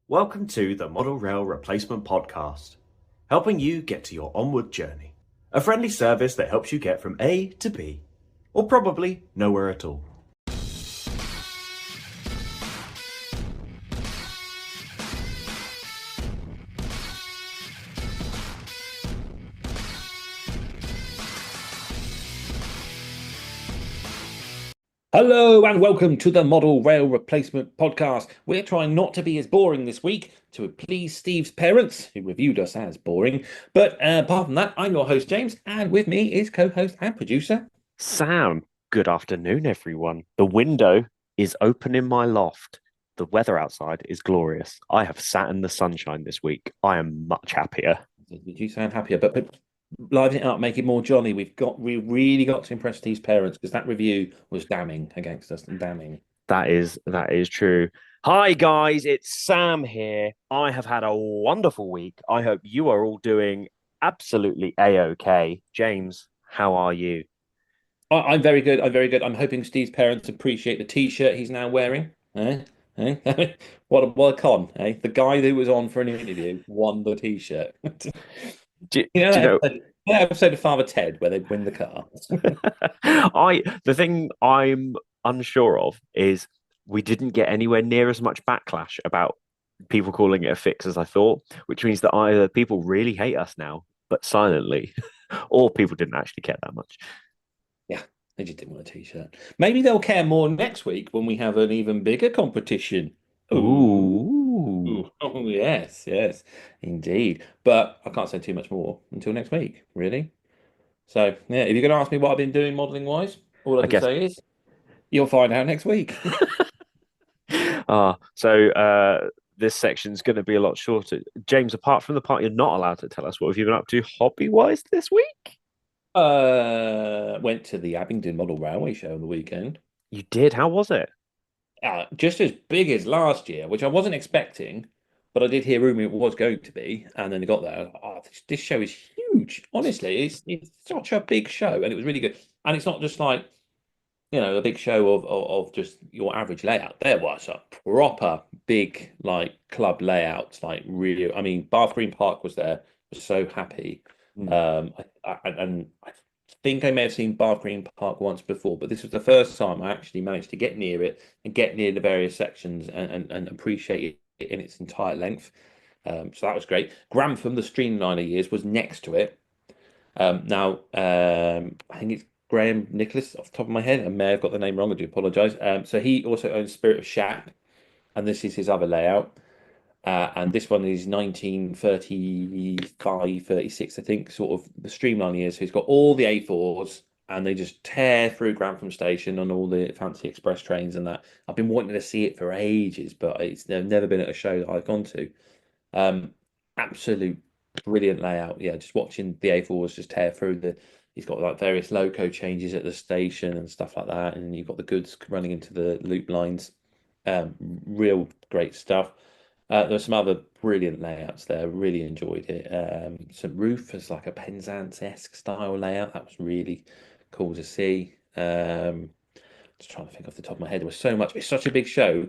Welcome to the Model Rail Replacement Podcast, helping you get to your onward journey. A friendly service that helps you get from A to B, or probably nowhere at all. Hello and welcome to the Model Rail Replacement Podcast. We're trying not to be as boring this week to please Steve's parents, who reviewed us as boring. But apart from that, I'm your host, James, and with me is co-host and producer. Sam, good afternoon, everyone. The window is open in my loft. The weather outside is glorious. I have sat in the sunshine this week. I am much happier. You sound happier, but liven it up, make it more jolly. We really got to impress Steve's parents because that review was damning against us and damning. That is true. Hi guys, it's Sam here. I have had a wonderful week. I hope you are all doing absolutely a-okay. James, how are you? I'm very good. I'm very good. I'm hoping Steve's parents appreciate the T-shirt he's now wearing. What a con, eh? The guy who was on for an interview won the T-shirt. Do, You know do you know that episode of Father Ted where they win the car? the thing I'm unsure of is we didn't get anywhere near as much backlash about people calling it a fix as I thought, which means that either people really hate us now, but silently, or people didn't actually care that much. Yeah, they just didn't want a T-shirt. Maybe they'll care more next week when we have an even bigger competition. Ooh. Ooh. Oh, yes, yes, indeed. But I can't say too much more until next week, really. So, yeah, if you're going to ask me what I've been doing modeling wise, all I I can guess. say is you'll find out next week. So this section's going to be a lot shorter. James, apart from the part you're not allowed to tell us, what have you been up to hobby-wise this week? Went to the Abingdon Model Railway Show on the weekend. You did. How was it? Just as big as last year, which I wasn't expecting, but I did hear rumor it was going to be, and then it got there. Oh, this show is huge. Honestly, it's such a big show, and it was really good. And it's not just like a big show of just your average layout. There was a proper big like club layout, like really. I mean, Bath Green Park was there. Was so happy. Mm. I think I may have seen Bath Green Park once before, but this was the first time I actually managed to get near it and get near the various sections and appreciate it in its entire length. So that was great. Grantham, the streamliner years, was next to it. I think it's Graham Nicholas off the top of my head. I may have got the name wrong. I do apologise. So he also owns Spirit of Shap, and this is his other layout. And this one is 1935, 36, I think, sort of the streamline years. So he's got all the A4s and they just tear through Grantham Station on all the fancy express trains and that. I've been wanting to see it for ages, but it's never been at a show that I've gone to. Um, Absolute brilliant layout. Yeah, just watching the A4s just tear through he's got like various loco changes at the station and stuff like that. And you've got the goods running into the loop lines. Real great stuff. There's some other brilliant layouts there. Really enjoyed it. St. Roof is like a Penzance-esque style layout. That was really cool to see. Just trying to think off the top of my head. There was so much. It's such a big show,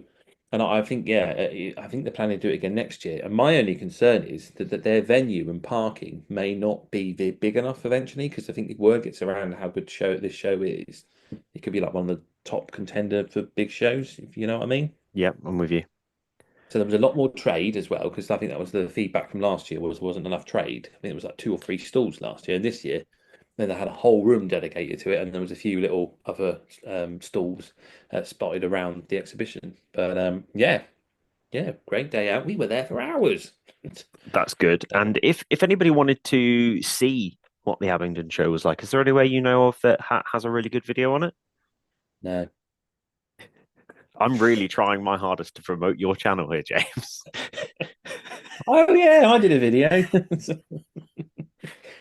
and I think I think they're planning to do it again next year. And my only concern is that their venue and parking may not be big enough eventually, because I think the word gets around how good this show is. It could be like one of the top contender for big shows, if you know what I mean. Yeah, I'm with you. So there was a lot more trade as well, because I think that was the feedback from last year wasn't enough trade. I think it was like two or three stalls last year, and this year then they had a whole room dedicated to it, and there was a few little other stalls spotted around the exhibition. But yeah, great day out. We were there for hours. That's good. And if anybody wanted to see what the Abingdon show was like, is there any way you know of that has a really good video on it? No. I'm really trying my hardest to promote your channel here, James. Oh yeah, I did a video.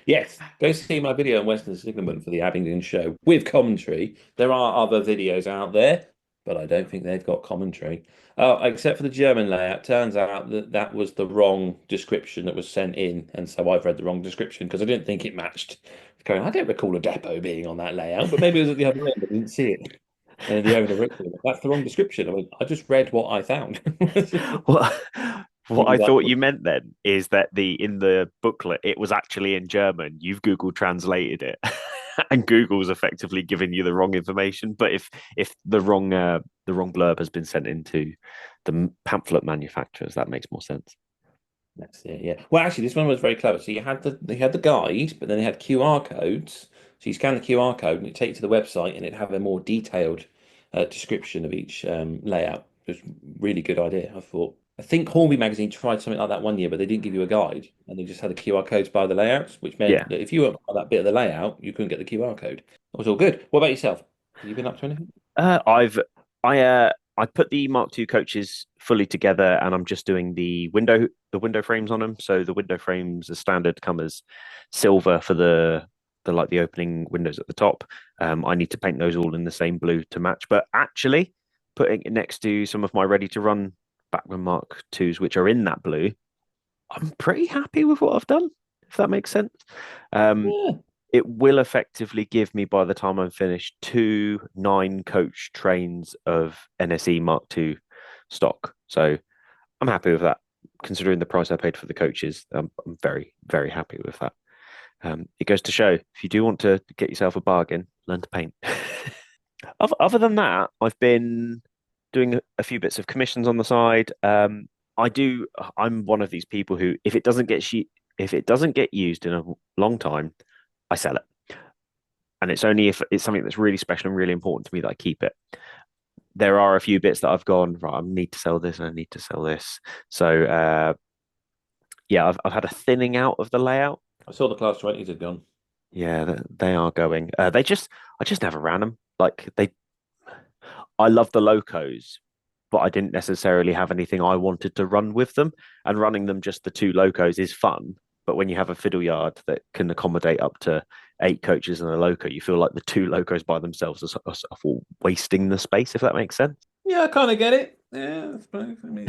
Yes, go see my video on Western Signalman for the Abingdon show with commentary. There are other videos out there, but I don't think they've got commentary. Except for the German layout. Turns out that that was the wrong description that was sent in, and so I've read the wrong description because I didn't think it matched. Going, I don't recall a depot being on that layout, but maybe it was at the other end. I didn't see it. And the owner wrote to me, that's the wrong description. I just read what I found. Well, What I thought you meant then is that in the booklet it was actually in German. You've Google translated it, and Google's effectively giving you the wrong information. But if the wrong blurb has been sent into the pamphlet manufacturers, that makes more sense. That's it, yeah. Well, actually, this one was very clever. So they had the guide, but then they had QR codes. So you scan the QR code and it takes you to the website, and it have a more detailed description of each layout. It was a really good idea, I thought. I think Hornby magazine tried something like that one year, but they didn't give you a guide, and they just had the QR codes by the layouts, which meant Yeah. that if you weren't by that bit of the layout, you couldn't get the QR code. That was all good. What about yourself? Have you been up to anything? I put the Mark II coaches fully together, and I'm just doing the window frames on them. So the window frames, as standard, come as silver for the opening windows at the top. I need to paint those all in the same blue to match. But actually, putting it next to some of my ready to run Bachmann Mark IIs, which are in that blue, I'm pretty happy with what I've done, if that makes sense. Yeah. It will effectively give me, by the time I'm finished, 2 9-coach trains of NSE Mark II stock. So I'm happy with that. Considering the price I paid for the coaches, I'm very, very happy with that. It goes to show, if you do want to get yourself a bargain, learn to paint. Other than that, I've been doing a few bits of commissions on the side. I'm one of these people who, if it doesn't get used in a long time, I sell it. And it's only if it's something that's really special and really important to me that I keep it. There are a few bits that I've gone, right, I need to sell this and I need to sell this. So yeah, I've had a thinning out of the layout. I saw the Class 20s had gone. Yeah, they are going. I just never ran them. I love the locos, but I didn't necessarily have anything I wanted to run with them. And running them just the 2 locos is fun. But when you have a fiddle yard that can accommodate up to 8 coaches and a loco, you feel like the 2 locos by themselves are wasting the space, if that makes sense. Yeah, I kind of get it. Yeah, I suppose. I mean,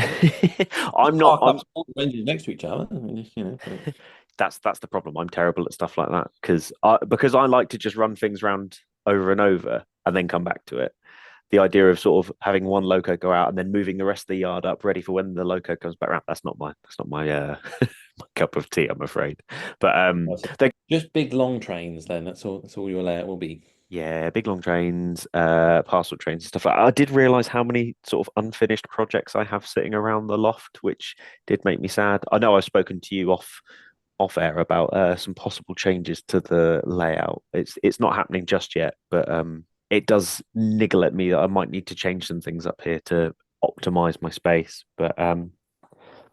I'm not. park up all the engines next to each other. I mean, but... That's the problem. I'm terrible at stuff like that because I like to just run things around over and over and then come back to it. The idea of sort of having one loco go out and then moving the rest of the yard up ready for when the loco comes back around. That's not my my cup of tea, I'm afraid. But they're just big long trains then. That's all your layout will be. Yeah, big long trains, parcel trains, stuff like that. I did realize how many sort of unfinished projects I have sitting around the loft, which did make me sad. I know I've spoken to you off air about some possible changes to the layout. It's not happening just yet, but it does niggle at me that I might need to change some things up here to optimize my space. But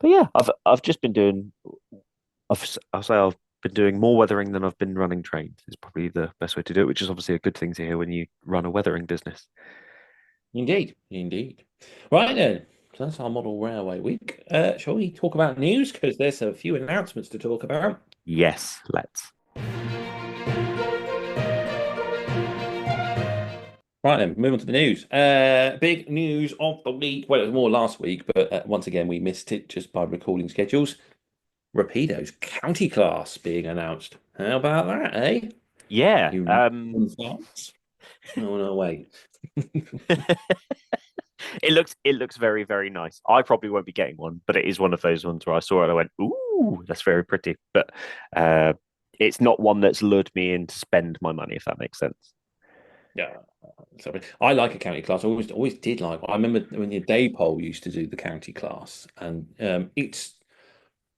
yeah, I've just been doing. I'll say I've been doing more weathering than I've been running trains. Is probably the best way to do it, which is obviously a good thing to hear when you run a weathering business. Indeed, indeed. Right then, so that's our model railway week. Shall we talk about news? Because there's a few announcements to talk about. Yes, let's. Right then, move on to the news. Big news of the week. Well, it was more last week, but once again, we missed it just by recording schedules. Rapido's county class being announced. How about that, eh? Yeah. Oh no, wait. It looks very, very nice. I probably won't be getting one, but it is one of those ones where I saw it and I went, "Ooh, that's very pretty." But it's not one that's lured me in to spend my money, if that makes sense. Yeah, sorry. I like a county class. I always did like. I remember when the day pole used to do the county class, and it's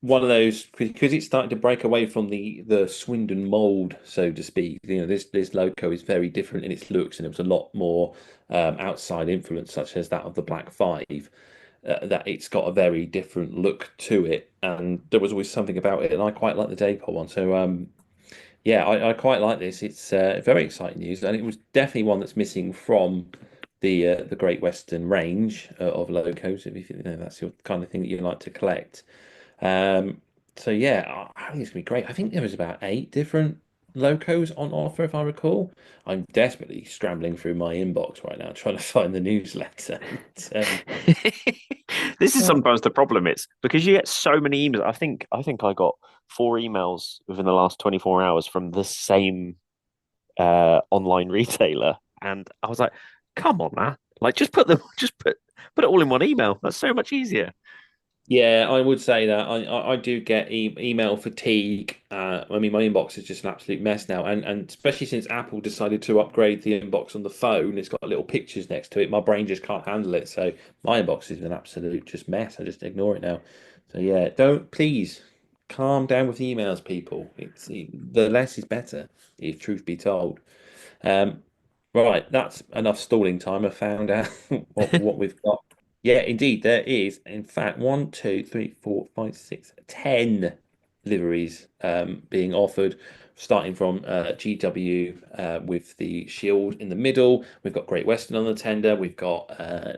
one of those because it's starting to break away from the Swindon mold, so to speak. You know, this loco is very different in its looks, and it was a lot more outside influence, such as that of the Black Five. That it's got a very different look to it, and there was always something about it, and I quite like the day pole one. So yeah, I quite like this. It's very exciting news, and it was definitely one that's missing from the Great Western range of locos. If you know that's your kind of thing that you like to collect. So yeah, I think it's gonna be great. I think there was about 8 different locos on offer, if I recall. I'm desperately scrambling through my inbox right now trying to find the newsletter. This is sometimes the problem. It's because you get so many emails. I got 4 emails within the last 24 hours from the same online retailer, and I was like, "Come on, man! Like, just put it all in one email. That's so much easier." Yeah, I would say that I do get e email fatigue. I mean, my inbox is just an absolute mess now, and especially since Apple decided to upgrade the inbox on the phone, it's got little pictures next to it. My brain just can't handle it, so my inbox is an absolute just mess. I just ignore it now. So yeah, don't please calm down with emails, people. It's the less is better, if truth be told. Um, right, that's enough stalling time. I found out what we've got. Yeah, indeed, there is. In fact, one, two, three, four, five, six, 10 liveries being offered, starting from GW with the shield in the middle. We've got Great Western on the tender. We've got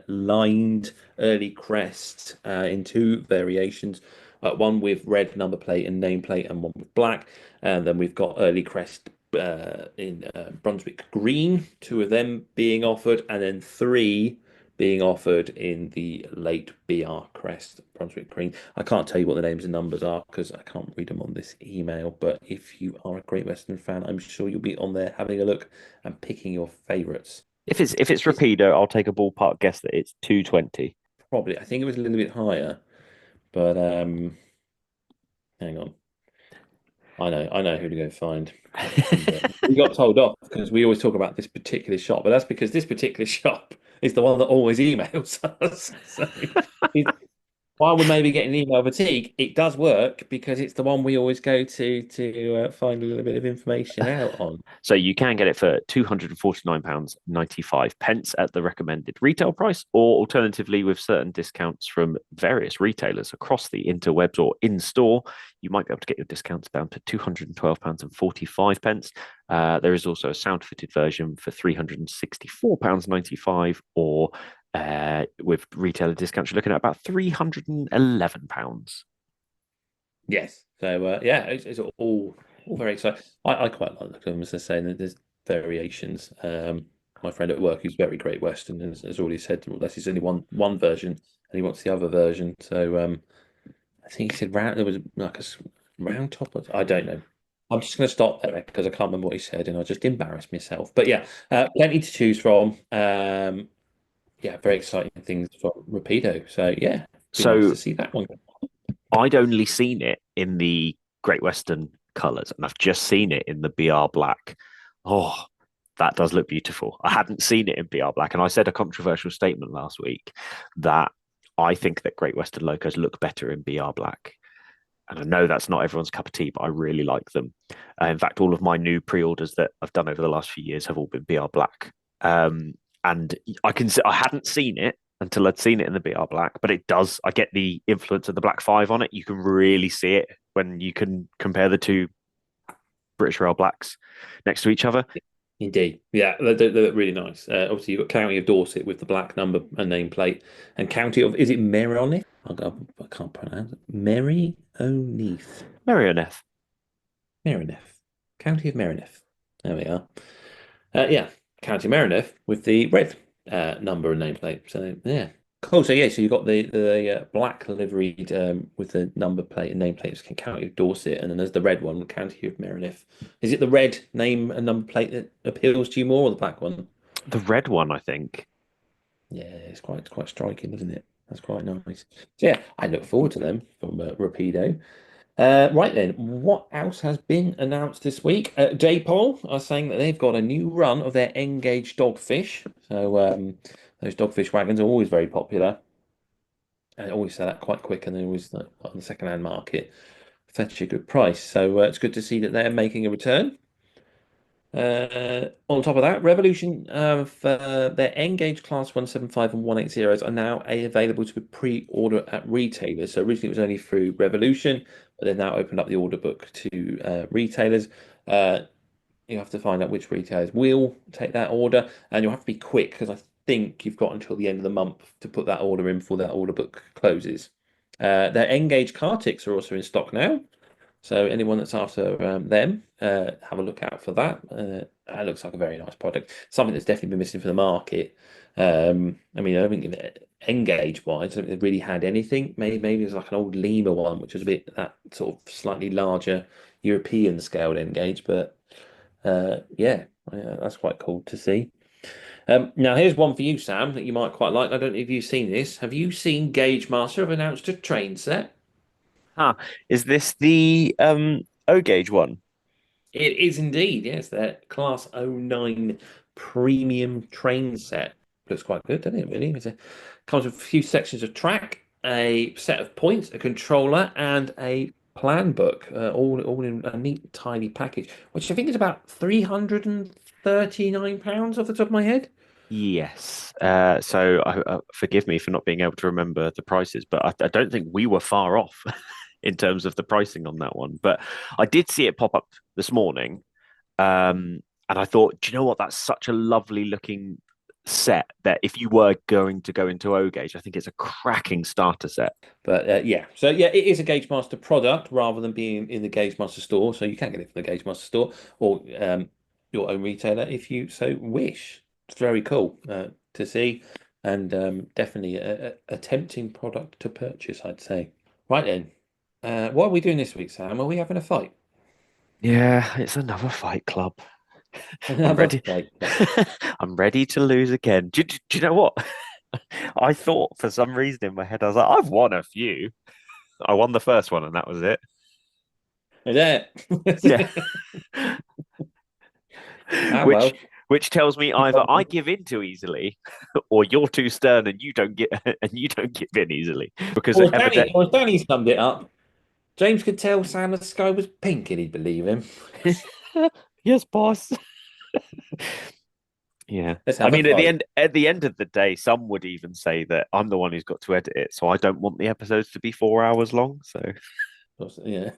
lined early crest in two variations. One with red number plate and nameplate, and one with black. And then we've got early crest in Brunswick green, two of them being offered, and then three being offered in the late BR crest Brunswick green. I can't tell you what the names and numbers are because I can't read them on this email, but if you are a Great Western fan, I'm sure you'll be on there having a look and picking your favorites. If it's It's Rapido, I'll take a ballpark guess that it's 220. probably, I think it was a little bit higher, but hang on. I know who to go find. And we got told off because we always talk about this particular shop, but that's because this particular shop is the one that always emails us. So while we may be getting email fatigue, it does work because it's the one we always go to find a little bit of information out on. So you can get it for £249.95 at the recommended retail price, or alternatively, with certain discounts from various retailers across the interwebs or in store, you might be able to get your discounts down to £212.45. There is also a sound fitted version for £364.95, or with retailer discounts, you're looking at about £311. Yes. So yeah, it's all very exciting. I quite like them, as I say, and there's variations. My friend at work, who's very Great Western, has already said, well, this is only one version, and he wants the other version. So I think he said round there was like round top. I don't know. I'm just going to stop there because I can't remember what he said, and I just embarrassed myself. But yeah, plenty to choose from. Yeah, very exciting things from Rapido. So yeah, be nice So to see that one. I'd only seen it in the Great Western colours, and I've just seen it in the BR Black. Oh, that does look beautiful. I hadn't seen it in BR Black, and I said a controversial statement last week that I think that Great Western locos look better in BR Black. And I know that's not everyone's cup of tea, but I really like them. In fact, all of my new pre-orders that I've done over the last few years have all been BR Black. And I hadn't seen it until I'd seen it in the BR Black, but it does. I get the influence of the Black 5 on it. You can really see it when you can compare the two British Rail Blacks next to each other. Indeed. Yeah, they look really nice. Obviously, you've got County of Dorset with the black number and nameplate, and County of, is it Meronith? I can't pronounce it. Mary O'Neath. Merioneth. Meronith. County of Meronith. There we are. Yeah, County Meronith with the red number and nameplate. So yeah, cool. So yeah, so you've got the black liveried with the number plate and nameplate, County of Dorset, and then there's the red one, County of Meronith. Is it the red name and number plate that appeals to you more, or the black one? The red one, I think. Yeah, it's quite striking, isn't it? That's quite nice. So yeah, I look forward to them from Rapido. Right then, what else has been announced this week? J-Pol are saying that they've got a new run of their Engage dogfish. So those dogfish wagons are always very popular. And always sell that quite quick, and they always like, on the second-hand market fetch a good price. So it's good to see that they're making a return. On top of that, Revolution of their Engage Class 175 and 180s are now available to pre-order at retailers. So originally it was only through Revolution, but they've now opened up the order book to retailers. You have to find out which retailers will take that order, and you'll have to be quick because I think you've got until the end of the month to put that order in before that order book closes. Their Engage Cartix are also in stock now. So anyone that's after them, have a look out for that. That looks like a very nice product. Something that's definitely been missing from the market. I mean, I don't think Engage wise, I don't think they've really had anything. Maybe there's like an old Lima one, which was a bit that sort of slightly larger European scaled Engage. But yeah, that's quite cool to see. Now, here's one for you, Sam, that you might quite like. I don't know if you've seen this. Have you seen Gauge Master have announced a train set? Huh. Is this the O gauge one? It is indeed, yes. Their Class '09 premium train set. Looks quite good, doesn't it, really? Comes with a few sections of track, a set of points, a controller, and a plan book, all in a neat, tiny package, which I think is about £339 off the top of my head. Yes. Forgive me for not being able to remember the prices, but I don't think we were far off in terms of the pricing on that one. But I did see it pop up this morning, and I thought, do you know what? That's such a lovely looking set that if you were going to go into O gauge, I think it's a cracking starter set. But yeah, it is a Gauge Master product rather than being in the Gauge Master store. So you can get it from the Gauge Master store or your own retailer if you so wish. It's very cool to see, and definitely a tempting product to purchase, I'd say. Right then, what are we doing this week, Sam? Are we having a fight? Yeah, it's another fight club. I'm Another ready. fight. I'm ready to lose again. Do you know what? I thought for some reason in my head, I was like, I've won a few. I won the first one, and that was it. Is Yeah. it? Ah, which well. which tells me either I give in too easily, or you're too stern and you don't give in easily. Because evidently, Or as Danny summed it up, James could tell Sam the sky was pink and he'd believe him. yes, boss. Yeah. Let's I have a mean, fight. at the end of the day, some would even say that I'm the one who's got to edit it, so I don't want the episodes to be 4 hours long. So, Yeah.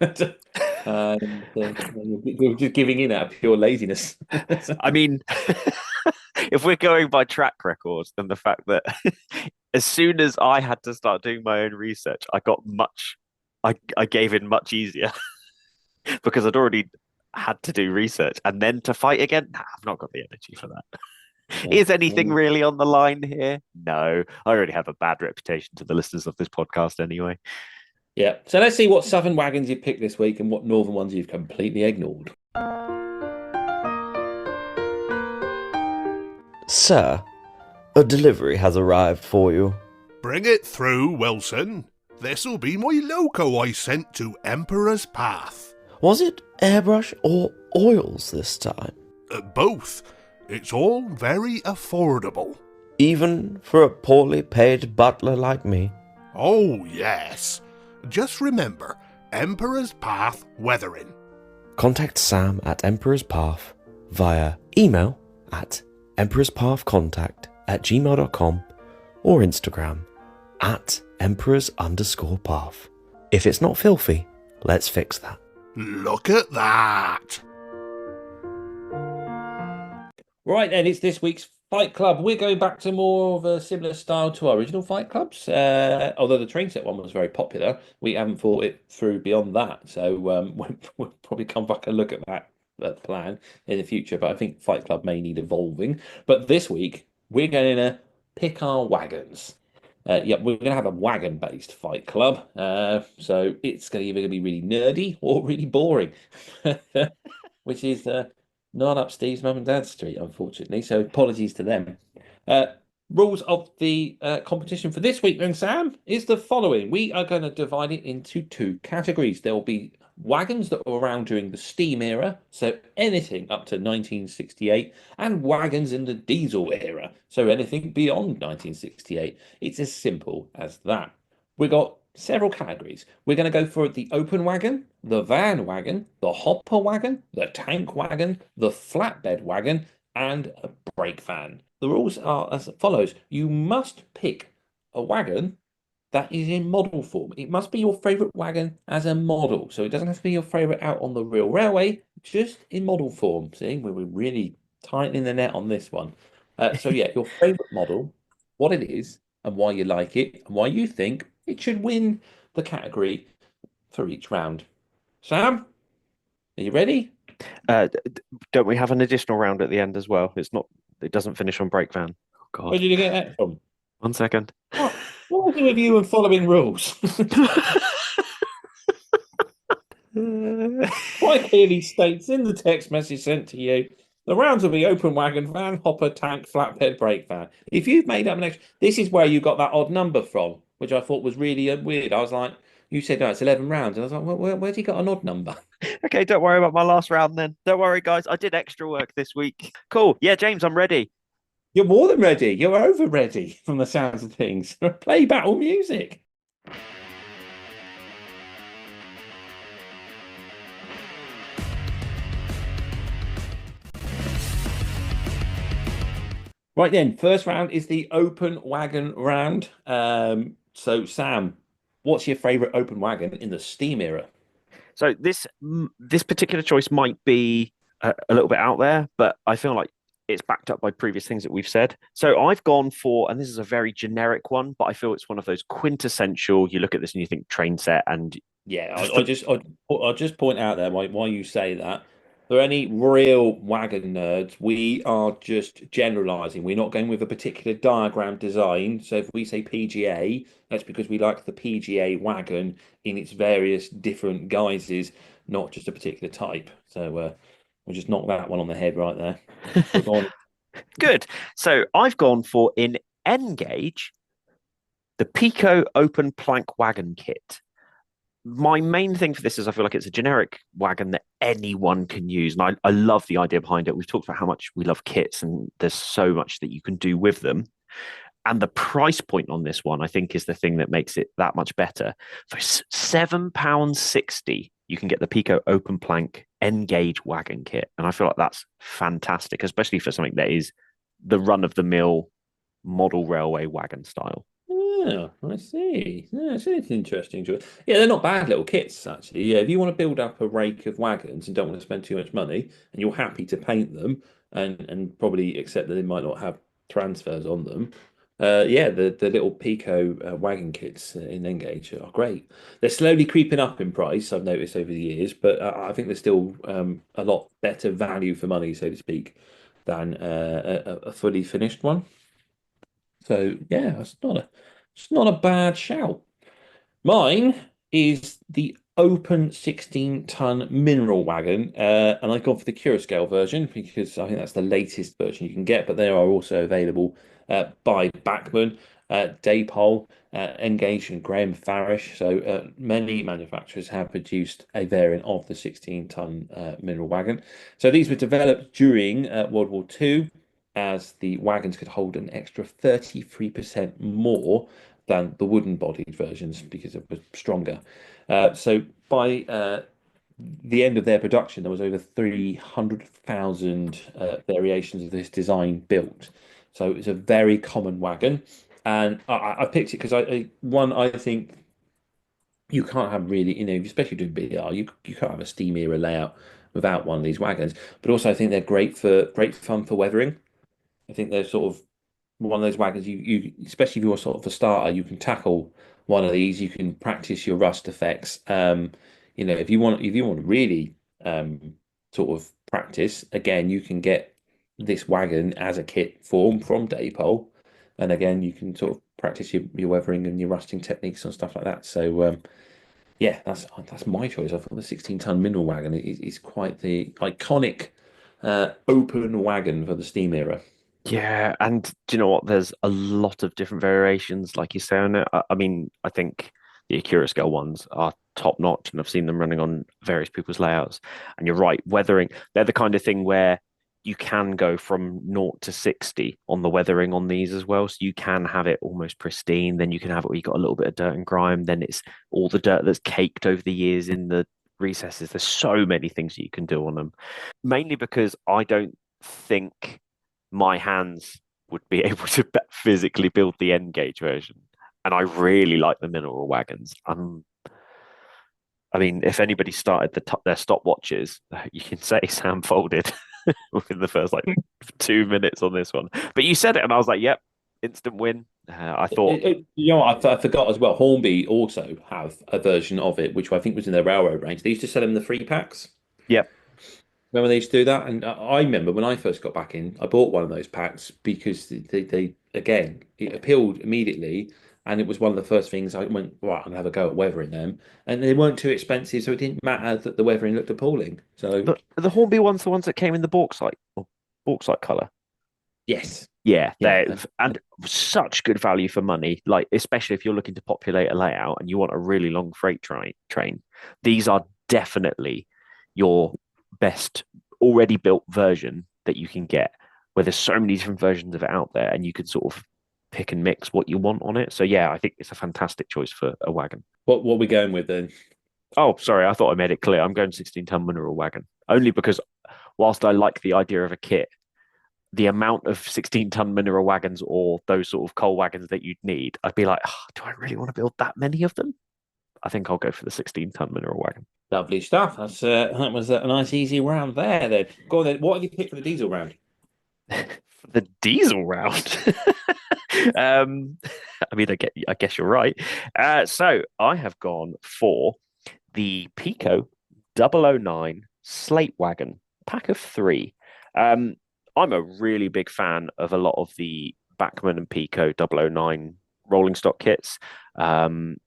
You're just giving in out of pure laziness. I mean, if we're going by track records, then the fact that as soon as I had to start doing my own research, I gave in much easier because I'd already had to do research and then to fight again. Nah, I've not got the energy for that. Yeah. Is anything really on the line here? No, I already have a bad reputation to the listeners of this podcast anyway. Yeah. So let's see what Southern wagons you picked this week and what Northern ones you've completely ignored. Sir, a delivery has arrived for you. Bring it through, Wilson. This'll be my loco I sent to Emperor's Path. Was it airbrush or oils this time? Both. It's all very affordable. Even for a poorly paid butler like me? Oh, yes. Just remember, Emperor's Path Weathering. Contact Sam at Emperor's Path via email at emperorspathcontact@gmail.com or Instagram at emperors_path. If it's not filthy, let's fix that. Look at that! Right then, it's this week's Fight Club. We're going back to more of a similar style to our original Fight Clubs. Although the train set one was very popular, we haven't thought it through beyond that. So we'll probably come back and look at that plan in the future. But I think Fight Club may need evolving. But this week, we're going to pick our wagons. Yeah, we're going to have a wagon-based Fight Club. So it's going to either be really nerdy or really boring, which is not up Steve's mum and dad's street, unfortunately. So apologies to them. Rules of the competition for this week, then, Sam, is the following. We are going to divide it into two categories. There will be wagons that were around during the steam era, so anything up to 1968, and wagons in the diesel era, so anything beyond 1968. It's as simple as that. We've got several categories. We're going to go for the open wagon, the van wagon, the hopper wagon, the tank wagon, the flatbed wagon, and a brake van. The rules are as follows. You must pick a wagon that is in model form. It must be your favourite wagon as a model. So it doesn't have to be your favourite out on the real railway, just in model form. See, we're really tightening the net on this one. So yeah, your favourite model, what it is, and why you like it, and why you think it should win the category for each round. Sam, are you ready? Don't we have an additional round at the end as well? It doesn't finish on break van. Oh, God. Where did you get that from? 1 second. What was it with you and following rules? Quite clearly states in the text message sent to you The rounds will be open wagon, van, hopper, tank, flatbed, brake van. If you've made up an extra, this is where you got that odd number from, which I thought was really weird. I was like, you said no, it's 11 rounds, and I was like, well, where's he got an odd number? Okay, don't worry about my last round then. Don't worry, guys. I did extra work this week. Cool. Yeah, James, I'm ready. You're more than ready. You're over ready from the sounds of things. Play battle music. Right then, first round is the open wagon round. So Sam, what's your favorite open wagon in the Steam era? So this particular choice might be a little bit out there, but I feel like it's backed up by previous things that we've said. So I've gone for, and this is a very generic one, but I feel it's one of those quintessential. You look at this and you think train set, and Yeah, I'll just point out there why you say that. For any real wagon nerds, we are just generalizing. We're not going with a particular diagram design. So if we say PGA, that's because we like the PGA wagon in its various different guises, not just a particular type. So we'll just knock that one on the head right there. So go on. good. So I've gone for in N gauge the Pico Open Plank Wagon Kit. My main thing for this is I feel like it's a generic wagon that anyone can use. And I love the idea behind it. We've talked about how much we love kits, and there's so much that you can do with them. And the price point on this one, I think, is the thing that makes it that much better. For £7.60, you can get the Pico Open Plank N Gauge Wagon Kit. And I feel like that's fantastic, especially for something that is the run of the mill model railway wagon style. Yeah, I see. Yeah, it's interesting. Yeah, they're not bad little kits, actually. Yeah, if you want to build up a rake of wagons and don't want to spend too much money, and you're happy to paint them, and probably accept that they might not have transfers on them, yeah, the little Pico wagon kits in Engage are great. They're slowly creeping up in price, I've noticed over the years, but I think they're still a lot better value for money, so to speak, than a fully finished one. So yeah, it's not a bad shout. Mine is the open 16-ton mineral wagon, and I've gone for the Cura Scale version because I think that's the latest version you can get. But they are also available by Bachmann, Daypole, Engage, and Graham Farish. So many manufacturers have produced a variant of the 16-ton mineral wagon. So these were developed during World War II, as the wagons could hold an extra 33% more than the wooden bodied versions because it was stronger. So by the end of their production, there was over 300,000 variations of this design built. So it's a very common wagon. And I picked it because I think you can't have really, especially doing BR, you can't have a steam era layout without one of these wagons. But also I think they're great fun for weathering. I think they're sort of one of those wagons you especially if you're sort of a starter, you can tackle one of these. You can practice your rust effects. If you want to really sort of practice, again, you can get this wagon as a kit form from Daypole, and again, you can sort of practice your weathering and your rusting techniques and stuff like that. So yeah, that's my choice. I thought the 16-ton mineral wagon is quite the iconic open wagon for the steam era. Yeah, and do you know what? There's a lot of different variations, like you say on it. I mean, I think the Akira scale ones are top notch, and I've seen them running on various people's layouts. And you're right, weathering, they're the kind of thing where you can go from 0 to 60 on the weathering on these as well. So you can have it almost pristine, then you can have it where you got a little bit of dirt and grime, then it's all the dirt that's caked over the years in the recesses. There's so many things that you can do on them, mainly because I don't think my hands would be able to physically build the N gauge version. And I really like the mineral wagons. I mean, if anybody started their stopwatches, you can say Sam folded within the first 2 minutes on this one. But you said it, and I was like, "Yep, instant win." I thought, I forgot as well. Hornby also have a version of it, which I think was in their railroad range. They used to sell them the free packs. "Yep, Remember they used to do that? And I remember when I first got back in, I bought one of those packs because they again, it appealed immediately. And it was one of the first things I went, right, I'm gonna have a go at weathering them. And they weren't too expensive, so it didn't matter that the weathering looked appalling. So the Hornby ones, the ones that came in the bauxite, or bauxite color. Yes. Yeah, Yeah. and such good value for money. Like especially if you're looking to populate a layout and you want a really long freight train. These are definitely your best already built version that you can get. Where there's so many different versions of it out there, and you can sort of pick and mix what you want on it. So yeah, I think it's a fantastic choice for a wagon. What are we going with then? Oh, sorry, I thought I made it clear. I'm going 16-ton mineral wagon only because whilst I like the idea of a kit, the amount of 16-ton mineral wagons or those sort of coal wagons that you'd need, I'd be like, oh, do I really want to build that many of them? I think I'll go for the 16-ton mineral wagon. Lovely stuff. That was a nice easy round there. Then go on then. What have you picked for the diesel round? For the diesel round, I mean, I guess you're right. So I have gone for the Pico 009 Slate Wagon pack of 3. I'm a really big fan of a lot of the Bachmann and Pico 009 rolling stock kits. And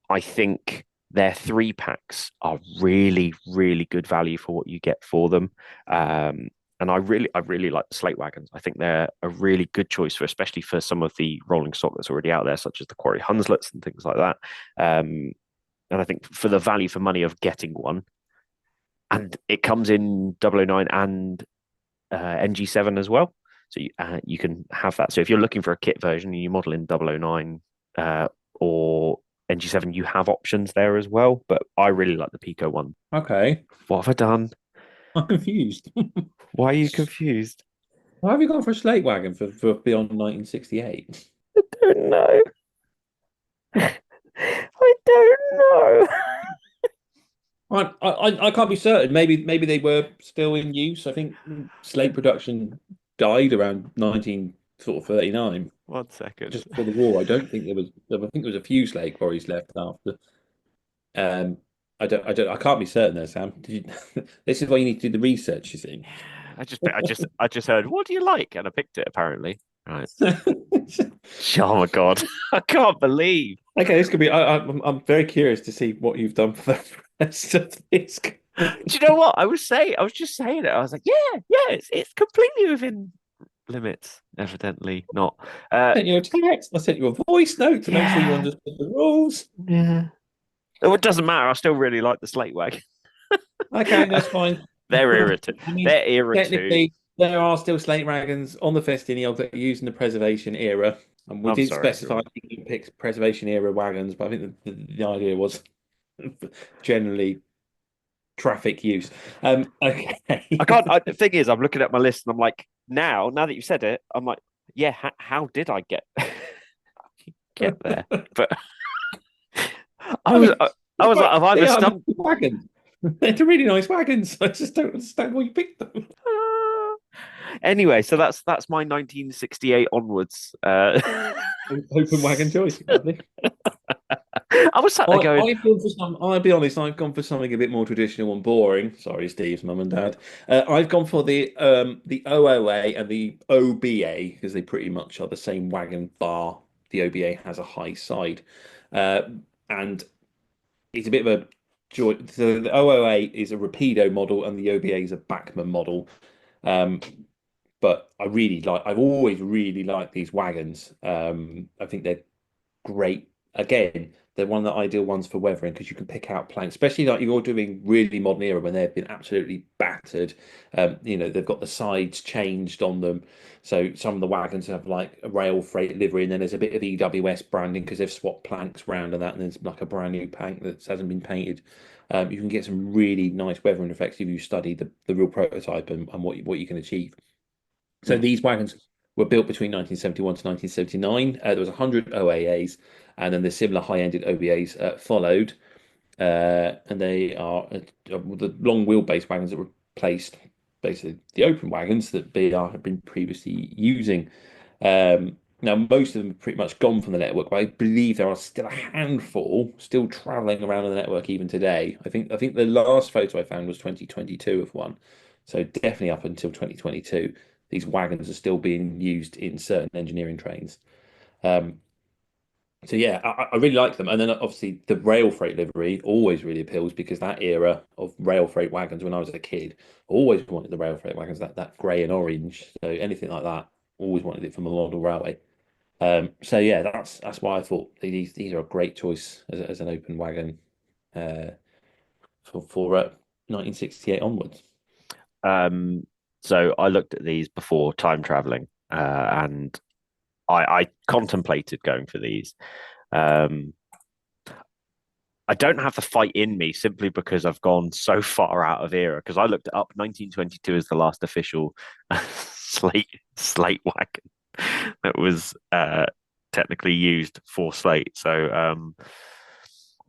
I think their 3 packs are really, really good value for what you get for them. And I really like the Slate Wagons. I think they're a really good choice for, especially for some of the rolling stock that's already out there, such as the Quarry Hunslets and things like that. And I think for the value for money of getting one, and it comes in 009 and NG7 as well. So you can have that. So if you're looking for a kit version and you model in 009 or NG7, you have options there as well. But I really like the Pico one. Okay. What have I done? I'm confused. Why are you confused? Why have you gone for a slate wagon for beyond 1968? I don't know. I don't know. I can't be certain. Maybe they were still in use. I think slate production died around 1939. 1 second. Just before the war. I don't think there was. I think there was a few slate quarries left after. I can't be certain there, Sam. This is why you need to do the research. You see. I just heard, what do you like? And I picked it apparently. Right. Oh my god. I can't believe. Okay, this could be. I'm very curious to see what you've done for the rest of this. Do you know what I was just saying it. I was like, yeah, it's completely within limits. Evidently not. I sent you a text. I sent you a voice note to make sure you understood the rules. Yeah. It doesn't matter. I still really like the slate wagon. Okay, that's fine. They're irritating. I mean, They're irritating. technically, there are still slate wagons on the Festiniog that are used in the preservation era. And we did specify you pick preservation era wagons, but I think the idea was generally traffic use. Okay. I can't. The thing is, I'm looking at my list and I'm like, now that you've said it, I'm like, yeah. How did I get there? But I was like, I've either stumped wagons. They're really nice wagons. I just don't understand why you picked them. Anyway, so that's my 1968 onwards. Open wagon choice. I was sat there going. I'll be honest. I've gone for something a bit more traditional and boring. Sorry, Steve's mum and dad. I've gone for the OOA and the OBA because they pretty much are the same wagon bar. The OBA has a high side, and it's a bit of a joy. So the OOA is a Rapido model, and the OBA is a Bachmann model. But I've always really liked these wagons. I think they're great. Again, they're one of the ideal ones for weathering because you can pick out planks, especially like you're doing really modern era when they've been absolutely battered. They've got the sides changed on them. So some of the wagons have like a rail freight livery, and then there's a bit of EWS branding because they've swapped planks around and that, and there's like a brand new plank that hasn't been painted. You can get some really nice weathering effects if you study the real prototype and what you can achieve. So these wagons were built between 1971 to 1979. There was 100 OAAs, and then the similar high-ended OBAs followed. And they are the long wheelbase wagons that replaced basically the open wagons that BR had been previously using. Now, most of them have pretty much gone from the network, but I believe there are still a handful still traveling around on the network even today. I think the last photo I found was 2022 of one. So definitely up until 2022. These wagons are still being used in certain engineering trains. So yeah, I really like them. And then obviously the rail freight livery always really appeals because that era of rail freight wagons when I was a kid, always wanted the rail freight wagons, that grey and orange. So anything like that, always wanted it from a model railway. So yeah, that's why I thought these are a great choice as an open wagon uh, for 1968 onwards. So I looked at these before time traveling, and I contemplated going for these. Um, I don't have the fight in me simply because I've gone so far out of era. Because I looked it up, 1922 is the last official slate wagon that was technically used for slate. So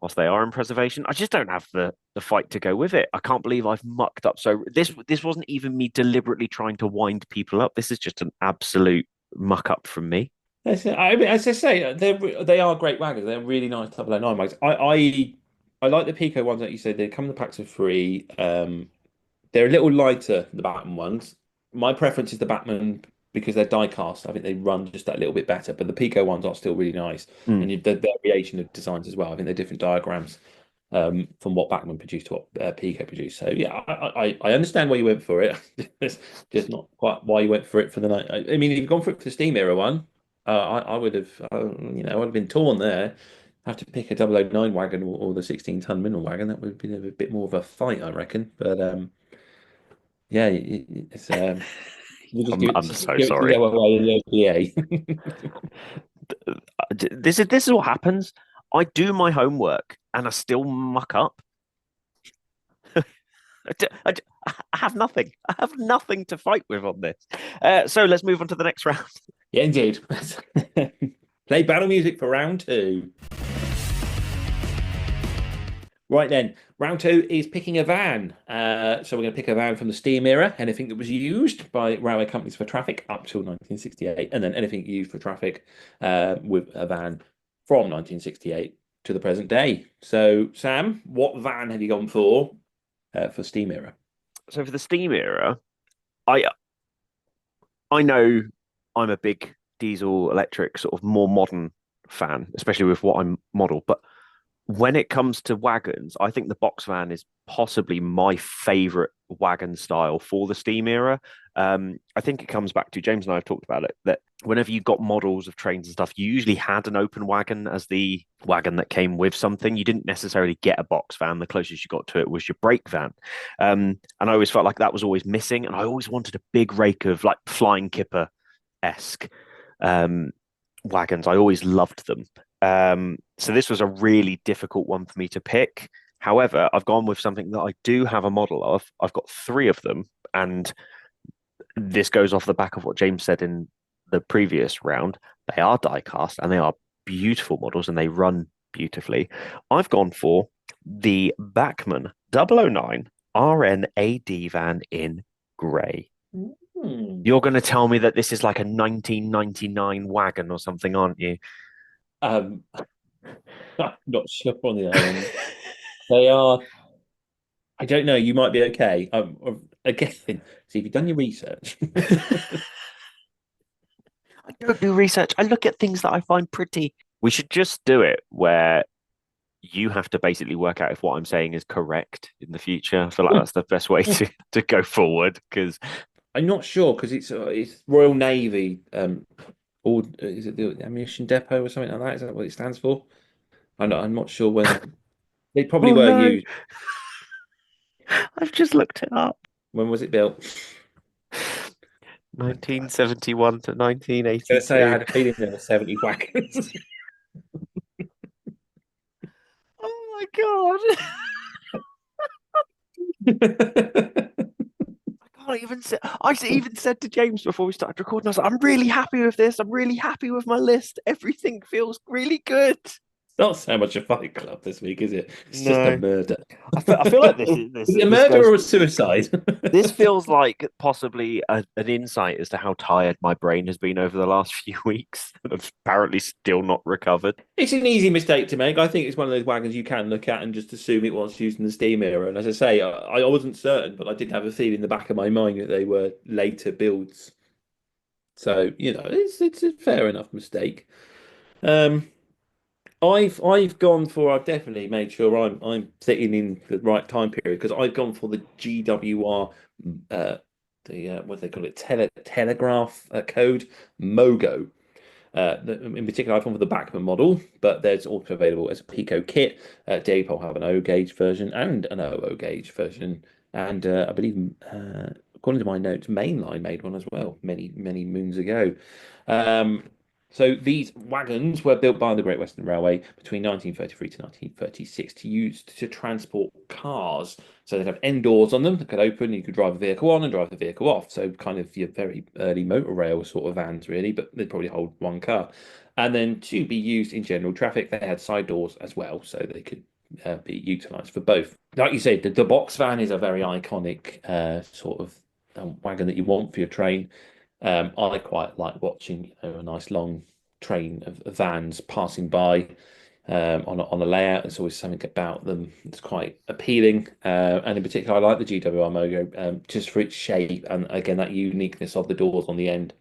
whilst they are in preservation, I just don't have the fight to go with it. I can't believe I've mucked up. So this wasn't even me deliberately trying to wind people up. This is just an absolute muck up from me. I mean, as I say, they are great wagons. They're really nice 009 wagons. I like the Pico ones that you said. They come in the packs of three. They're a little lighter, the Batman ones. My preference is the Batman because they're die cast. I think they run just that little bit better. But the Pico ones are still really nice, Mm. and the variation of designs as well. I think they're different diagrams from what Batman produced to what Pico produced. So yeah, I understand why you went for it. It's just not quite why you went for it for the night. I mean, if you've gone for it for the Steam era one, I would have, I would have been torn there. Have to pick a 009 wagon or the 16-ton mineral wagon. That would have been a bit more of a fight, I reckon. But yeah, it's we'll just I'm so give it to the sorry. LOA and the This is what happens. I do my homework and I still muck up. I have nothing. I have nothing to fight with on this. So let's move on to the next round. Yeah, indeed. Play battle music for round two. Right then, round two is picking a van. So we're going to pick a van from the steam era, anything that was used by railway companies for traffic up till 1968, and then anything used for traffic with a van from 1968 to the present day. So, Sam, what van have you gone for steam era? So for the steam era, I I know I'm a big diesel electric sort of more modern fan, especially with what I'm model, but when it comes to wagons, I think the box van is possibly my favorite wagon style for the steam era. I think it comes back to James and I have talked about it that whenever you got models of trains and stuff, you usually had an open wagon as the wagon that came with something. You didn't necessarily get a box van. The closest you got to it was your brake van. And I always felt like that was always missing. And I always wanted a big rake of like flying kipper esque wagons. I always loved them. So this was a really difficult one for me to pick. However, I've gone with something that I do have a model of. I've got three of them, and this goes off the back of what James said in the previous round. They are die cast and they are beautiful models and they run beautifully. I've gone for the Bachmann 009 RNAD van in grey. You're going to tell me that this is like a 1999 wagon or something, aren't you? I'm not sure on the island. They are. I don't know. You might be okay. Again, see if you've done your research. I don't do research. I look at things that I find pretty. We should just do it where you have to basically work out if what I'm saying is correct in the future. I feel like that's the best way to go forward because I'm not sure because it's Royal Navy. Or is it the ammunition depot or something like that? Is that what it stands for? I'm not sure when they probably oh were no, used. I've just looked it up. When was it built? 1971 to I was going to say I 1982. had a feeling there were 70 wagons. Oh my god. I even said even said to James before we started recording, I was like, I'm really happy with this. I'm really happy with my list. Everything feels really good. Not so much a fight club this week, is it? It's just a No. murder. I feel like this Is it a murder or a suicide? this feels like possibly an insight as to how tired my brain has been over the last few weeks. I've apparently still not recovered. It's an easy mistake to make. I think it's one of those wagons you can look at and just assume it was used in the steam era. And as I say, I wasn't certain, but I did have a feeling in the back of my mind that they were later builds. So, it's a fair enough mistake. Um, I've definitely made sure I'm sitting in the right time period because I've gone for the GWR what do they call it, telegraph code MOGO. In particular, I've gone for the Bachmann model, but there's also available as a Pico kit. Depot have an O gauge version and an OO gauge version, and I believe, according to my notes, Mainline made one as well many moons ago. Um, so these wagons were built by the Great Western Railway between 1933 to 1936 to use to transport cars. So they'd have end doors on them that could open. You could drive a vehicle on and drive the vehicle off. So kind of your very early motor rail sort of vans, really, but they'd probably hold one car. And then to be used in general traffic, they had side doors as well, so they could be utilised for both. Like you said, the box van is a very iconic sort of wagon that you want for your train. I quite like watching, a nice long train of vans passing by on a layout. There's always something about them that's quite appealing, and in particular, I like the GWR Mogo just for its shape and again that uniqueness of the doors on the end.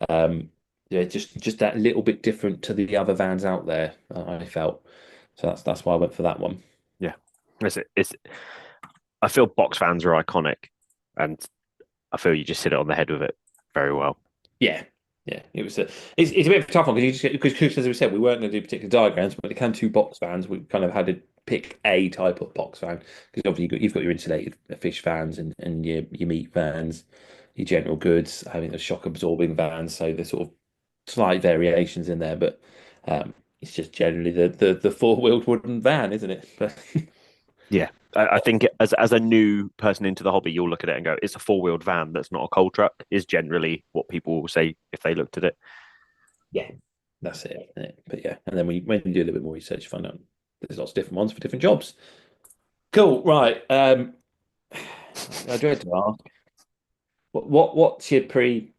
Um, yeah, just that little bit different to the other vans out there. I felt so that's why I went for that one. Yeah, it's. I feel box fans are iconic, and I feel you just hit it on the head with it very well. Yeah, yeah. It's a bit of a tough one because as we said, we weren't going to do particular diagrams, but it came to box vans. We kind of had to pick a type of box van because obviously you've got your insulated fish vans and your meat vans, your general goods, having the shock absorbing vans. So there's sort of slight variations in there, but it's just generally the four wheeled wooden van, isn't it? Yeah, I think as a new person into the hobby, you'll look at it and go, "It's a four-wheeled van that's not a coal truck." Is generally what people will say if they looked at it. Yeah, that's it, isn't it? But yeah, and then when you do a little bit more research, you find out there's lots of different ones for different jobs. Cool, right. I dread to ask. What's your sorry,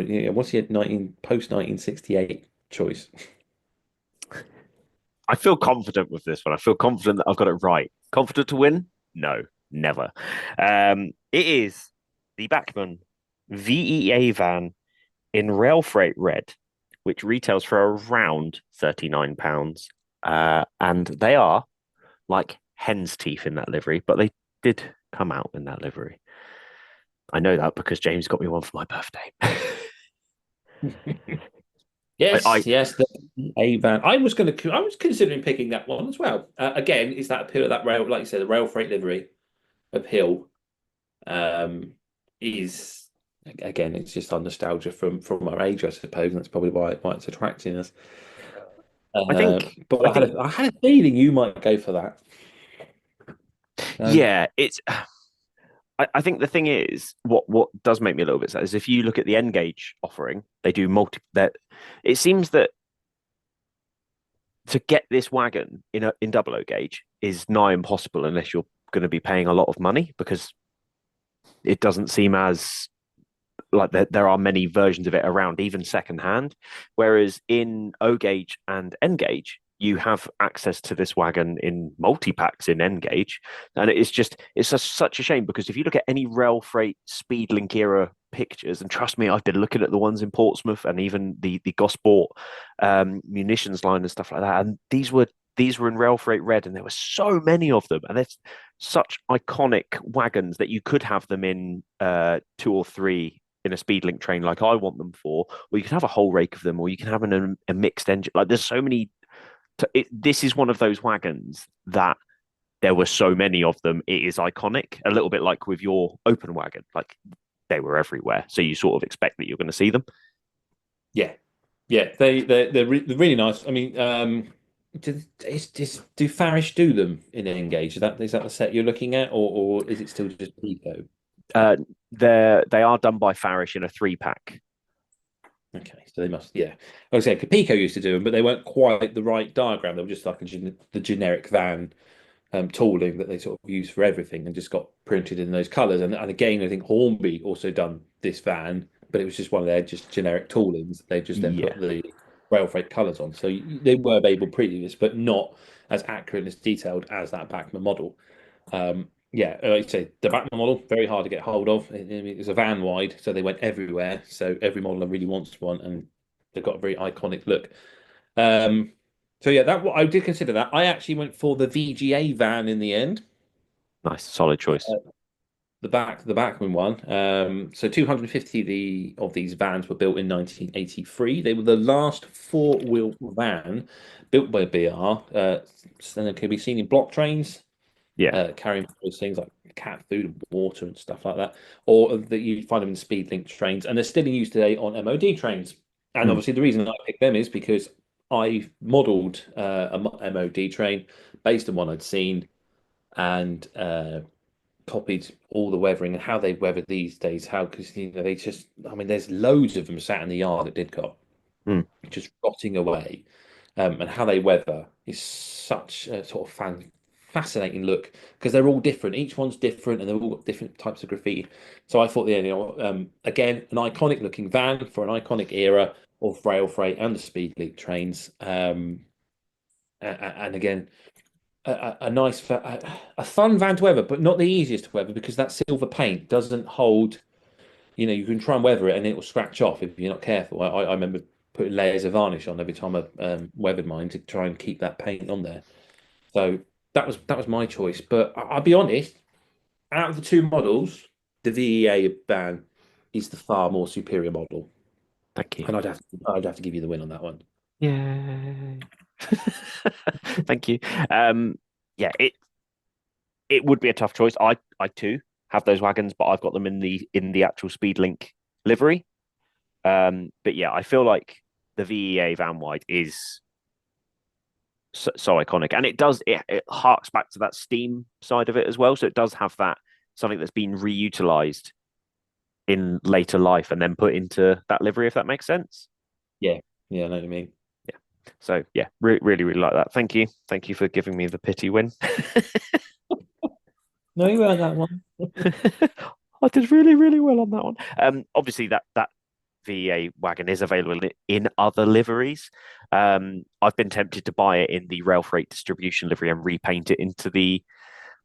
yeah, what's your 1968 choice? I feel confident with this one. I feel confident that I've got it right. Confident to win? No, never. It is the Bachmann VEA van in rail freight red, which retails for around £39. And they are like hen's teeth in that livery, but they did come out in that livery. I know that because James got me one for my birthday. Yes, I yes, the A van. I was considering picking that one as well. Again, is that appeal of that rail, like you said, the rail freight livery appeal um, is again, it's just on nostalgia from our age, I suppose, and that's probably why it's attracting us. I think But I think I had a feeling you might go for that. yeah, it's I think the thing is, what does make me a little bit sad is if you look at the N gauge offering, they do that. It seems that to get this wagon in double O gauge is nigh impossible unless you're going to be paying a lot of money because it doesn't seem as like there are many versions of it around, even secondhand. Whereas in O gauge and N gauge, you have access to this wagon in multi packs in N gauge, and such a shame because if you look at any rail freight Speedlink era pictures, and trust me, I've been looking at the ones in Portsmouth and even the Gosport munitions line and stuff like that, and these were in rail freight red, and there were so many of them, and it's such iconic wagons that you could have them in 2 or 3 in a Speedlink train like I want them for, or you can have a whole rake of them, or you can have a mixed engine. Like there's so many. This is one of those wagons that there were so many of them. It is iconic, a little bit like with your open wagon. Like they were everywhere, so you sort of expect that you're going to see them. Yeah, yeah, they're really nice. I mean, do Farish do them in Engage? Is that the set you're looking at, or is it still just Pico? They are done by Farish in a 3-pack. Okay, so they must, yeah. Like I said, Pico used to do them, but they weren't quite the right diagram. They were just like the generic van tooling that they sort of use for everything and just got printed in those colours. And again, I think Hornby also done this van, but it was just one of their just generic toolings. They just then put the rail freight colours on. So they were able previous, but not as accurate and as detailed as that Bachmann model. Yeah, like you say, the Bachmann model, very hard to get hold of. It was a van wide, so they went everywhere. So every modeler really wants one, and they've got a very iconic look. So yeah, that I did consider that. I actually went for the VGA van in the end. Nice, solid choice. The Bachmann one. So 250 of these vans were built in 1983. They were the last four-wheel van built by BR, and they can be seen in block trains, Yeah. carrying those things like cat food and water and stuff like that, or that you find them in speed link trains, and they're still in use today on MOD trains. And Hmm. obviously, the reason I picked them is because I modelled a MOD train based on one I'd seen, and copied all the weathering and how they weather these days. How, because they just, I mean, there's loads of them sat in the yard at Didcot, Mm. just rotting away. And how they weather is such a sort of fascinating look because they're all different. Each one's different, and they've all got different types of graffiti. So I thought, again, an iconic looking van for an iconic era of rail freight and the speed leak trains. And again, a nice, a fun van to weather, but not the easiest to weather because that silver paint doesn't hold. You can try and weather it and it will scratch off if you're not careful. I remember putting layers of varnish on every time I weathered mine to try and keep that paint on there. So that was my choice. But I'll be honest, out of the two models, the VEA van is the far more superior model, Thank you. and I'd have to give you the win on that one. Yay. Thank you. Yeah, it would be a tough choice. I too have those wagons, but I've got them in the actual Speedlink livery. But yeah, I feel like the VEA van wide is so iconic, and it harks back to that Steam side of it as well. So it does have that something that's been reutilized in later life and then put into that livery, if that makes sense. Yeah, I know what you mean. Yeah. So yeah, really, really like that. Thank you for giving me the pity win. No, you earned that one. I did really, really well on that one. Obviously that VEA wagon is available in other liveries. I've been tempted to buy it in the rail freight distribution livery and repaint it into the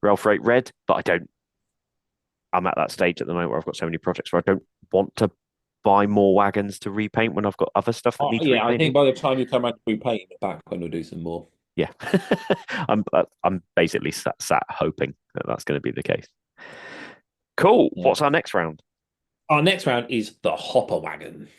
rail freight red, but I'm at that stage at the moment where I've got so many projects where I don't want to buy more wagons to repaint when I've got other stuff that needs Yeah, I repainting. think by the time you come around to repaint the back when we'll do some more. Yeah, I'm basically sat hoping that that's going to be the case. Cool. Yeah. What's our next round? Our next round is the hopper wagon.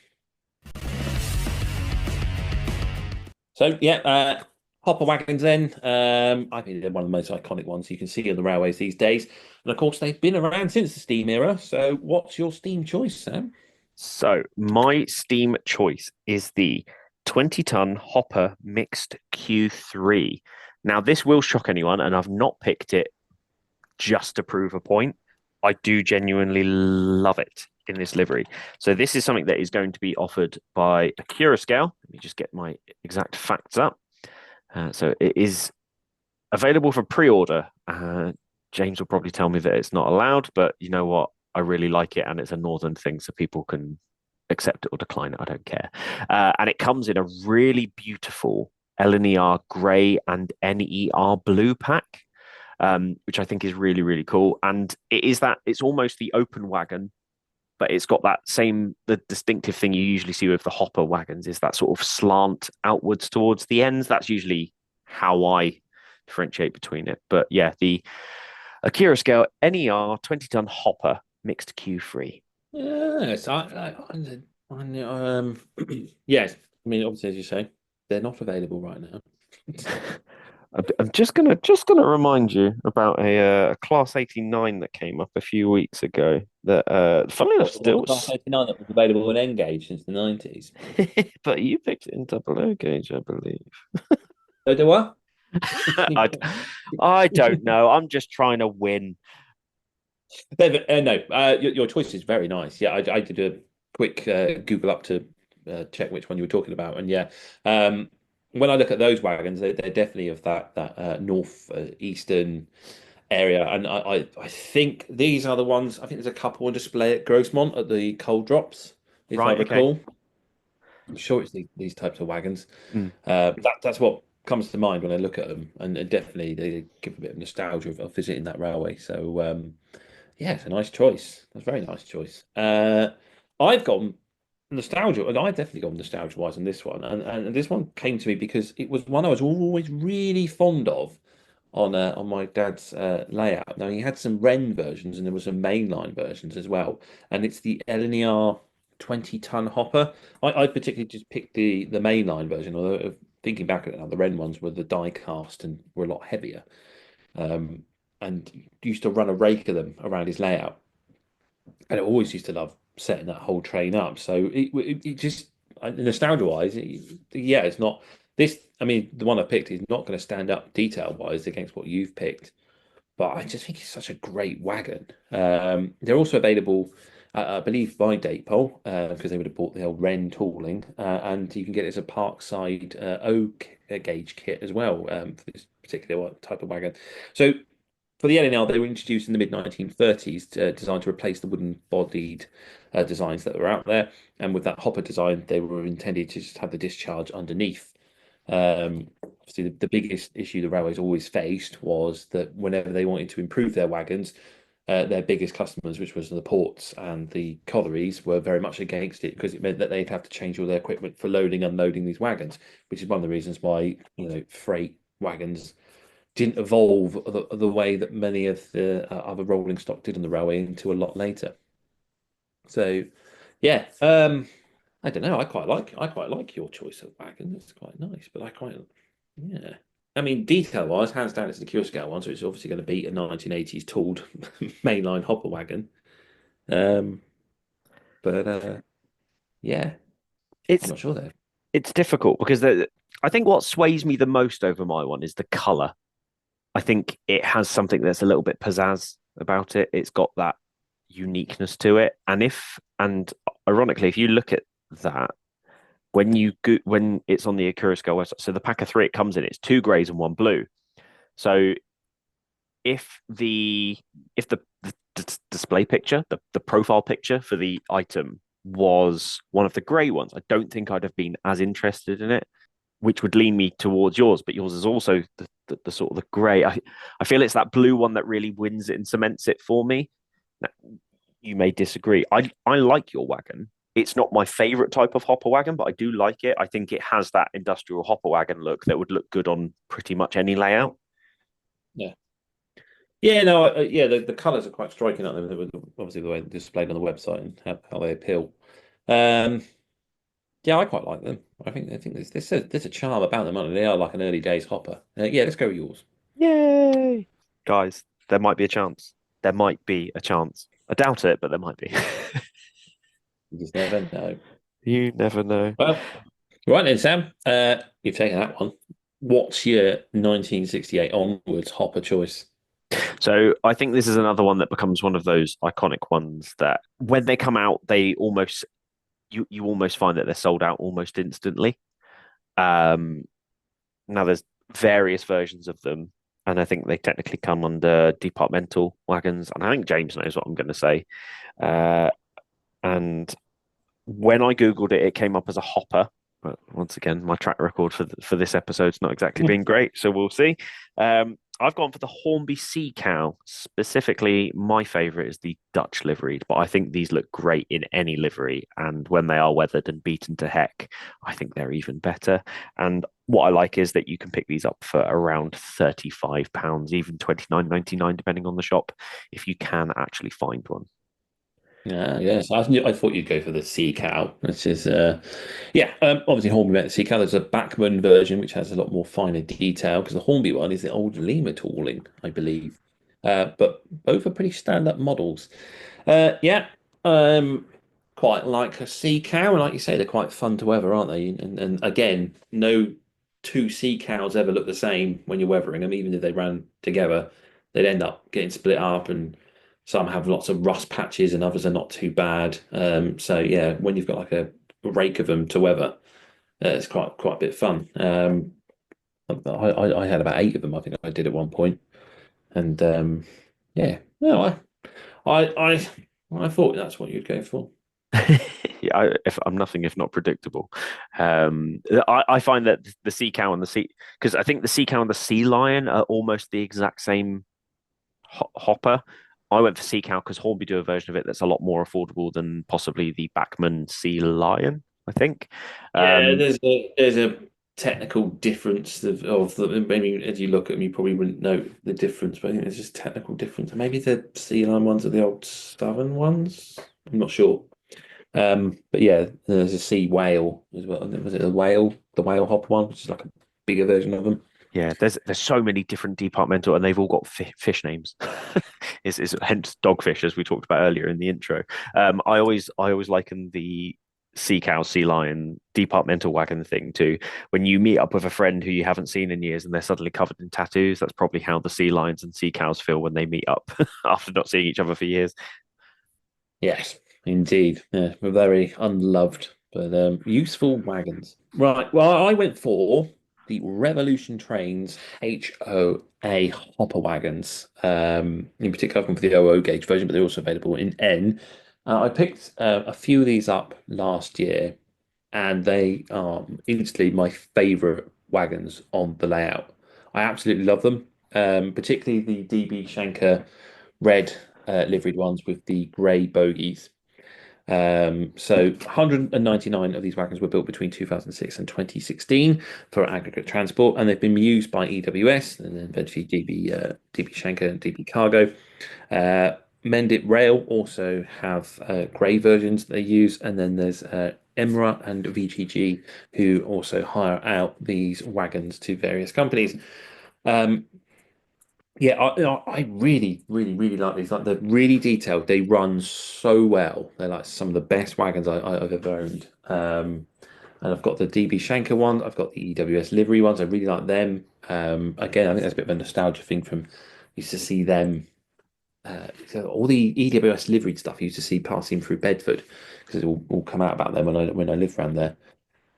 So yeah, hopper wagons then. I think they're one of the most iconic ones you can see on the railways these days. And of course, they've been around since the steam era. So what's your steam choice, Sam? So my Steam choice is the 20-ton hopper mixed Q3. Now this will shock anyone, and I've not picked it just to prove a point. I do genuinely love it in this livery. So this is something that is going to be offered by Scale. Let me just get my exact facts up. So it is available for pre-order. James will probably tell me that it's not allowed, but you know what? I really like it, and it's a northern thing, so people can accept it or decline it. I don't care. And it comes in a really beautiful LNER grey and NER blue pack, which I think is really, really cool. And it's almost the open wagon, but it's got the distinctive thing you usually see with the hopper wagons is that sort of slant outwards towards the ends. That's usually how I differentiate between it. But yeah, the Akira Scale NER 20-ton hopper mixed Q3. Yes, yes. I mean, obviously, as you say, they're not available right now. I'm just gonna remind you about a Class 89 that came up a few weeks ago. That funnily enough, still Class 89 that was available in N gauge since the 90s. but you picked it in double O gauge, I believe. So do I? I don't know. I'm just trying to win. No, your choice is very nice. Yeah, I did a quick Google up to check which one you were talking about, and yeah, when I look at those wagons, they're definitely of that north eastern area, and I think these are the ones. I think there's a couple on display at Grossmont at the coal drops, if I Right, okay. recall. I'm sure it's these types of wagons. Mm. That's what comes to mind when I look at them, and definitely they give a bit of nostalgia of visiting that railway. So yeah, it's a nice choice. That's a very nice choice. I've gone nostalgia, and I definitely got nostalgia wise on this one, and this one came to me because it was one I was always really fond of on my dad's layout. Now he had some Ren versions and there were some mainline versions as well, and it's the LNER 20-ton hopper. I particularly just picked the mainline version, although thinking back at it now, the Ren ones were the die cast and were a lot heavier, um, and used to run a rake of them around his layout, and I always used to love setting that whole train up. So it just nostalgia wise, yeah, it's not this. I mean, the one I picked is not going to stand up detail wise against what you've picked, but I just think it's such a great wagon. They're also available, I believe, by Datepole because they would have bought the old Wren tooling, and you can get it as a Parkside O gauge kit as well for this particular type of wagon. So for the LNL, they were introduced in the mid 1930s, designed to replace the wooden bodied designs that were out there. And with that hopper design, they were intended to just have the discharge underneath. Obviously, the biggest issue the railways always faced was that whenever they wanted to improve their wagons, their biggest customers, which was the ports and the collieries, were very much against it because it meant that they'd have to change all their equipment for loading and unloading these wagons, which is one of the reasons why freight wagons didn't evolve the way that many of the other rolling stock did on the railway until a lot later. So, yeah, I don't know. I quite like your choice of wagon. It's quite nice, but yeah. I mean, detail wise, hands down, it's the Cure Scale one, so it's obviously going to beat a 1980s tooled mainline hopper wagon. Um, but yeah, It's I'm not sure there. it's difficult because I think what sways me the most over my one is the color. I think it has something that's a little bit pizzazz about it. It's got that uniqueness to it. And ironically, if you look at that, when it's on the Akura Scale website, so the pack of three it comes in, it's two greys and one blue. So if the display picture, the profile picture for the item was one of the grey ones, I don't think I'd have been as interested in it, which would lean me towards yours. But yours is also the sort of the grey. I feel it's that blue one that really wins it and cements it for me. Now, you may disagree. I like your wagon. It's not my favorite type of hopper wagon, but I do like it. I think it has that industrial hopper wagon look that would look good on pretty much any layout. Yeah. Yeah, no, yeah, the colours are quite striking, aren't they? Obviously, the way they're displayed on the website and how they appeal. Um, yeah, I quite like them. I think there's a charm about them, aren't they? They are like an early days hopper. Yeah, let's go with yours. Yay! Guys, there might be a chance. There might be a chance. I doubt it, but there might be. You just never know. You never know. Well, right then, Sam. You've taken that one. What's your 1968 onwards hopper choice? So I think this is another one that becomes one of those iconic ones that when they come out, they almost you almost find that they're sold out almost instantly. Um, Now there's various versions of them, and I think they technically come under departmental wagons. And I think James knows what I'm going to say. And when I googled it, it came up as a hopper. But once again, my track record for this episode's not exactly been great, so we'll see. I've gone for the Hornby Sea Cow. Specifically, my favourite is the Dutch liveried, but I think these look great in any livery. And when they are weathered and beaten to heck, I think they're even better. And what I like is that you can pick these up for around £35, even £29.99, depending on the shop, if you can actually find one. Yes, I thought you'd go for the Sea Cow, which is, obviously Hornby met the Sea Cow. There's a Bachmann version, which has a lot more finer detail, because the Hornby one is the old Lima tooling, I believe. But both are pretty stand-up models. Quite like a Sea Cow, and like you say, they're quite fun to weather, aren't they? And again, no two Sea Cows ever look the same when you're weathering them, even if they ran together, they'd end up getting split up and some have lots of rust patches and others are not too bad. So yeah, when you've got like a rake of them to weather, it's quite a bit of fun. I had about 8 of them. I think I did at one point, and yeah, no, I thought that's what you'd go for. Yeah, I'm nothing if not predictable. I find that the sea cow and the sea, because I think the sea cow and the sea lion are almost the exact same hopper. I went for Sea Cow because Hornby do a version of it that's a lot more affordable than possibly the Bachmann Sea Lion, I think. Yeah, there's a technical difference of the. Maybe as you look at them, you probably wouldn't know the difference, but I think there's just technical difference. Maybe the sea line ones are the old Southern ones. I'm not sure. But yeah, there's a sea whale as well. Was it the whale hop one, which is like a bigger version of them? Yeah, there's so many different departmental, and they've all got fish names. Is hence dogfish, as we talked about earlier in the intro. I always liken the sea cow, sea lion departmental wagon thing to when you meet up with a friend who you haven't seen in years and they're suddenly covered in tattoos. That's probably how the sea lions and sea cows feel when they meet up after not seeing each other for years. Yes, indeed. Yeah, we're very unloved, but useful wagons. Right. Well, I went for the Revolution Trains HOA hopper wagons. In particular, I've gone for the 00 gauge version, but they're also available in N. I picked a few of these up last year, and they are instantly my favourite wagons on the layout. I absolutely love them, particularly the DB Shanker red liveried ones with the grey bogies. So 199 of these wagons were built between 2006 and 2016 for aggregate transport, and they've been used by EWS and then eventually DB Schenker and DB Cargo. Mendit Rail also have grey versions they use, and then there's Emra and VGG who also hire out these wagons to various companies. Yeah, I really, really, really like these. Like they're really detailed. They run so well. They're like some of the best wagons I've ever owned. And I've got the DB Shanker one. I've got the EWS livery ones. I really like them. Again, I think that's a bit of a nostalgia thing from used to see them. So all the EWS liveried stuff I used to see passing through Bedford because it all come out about them when I lived around there.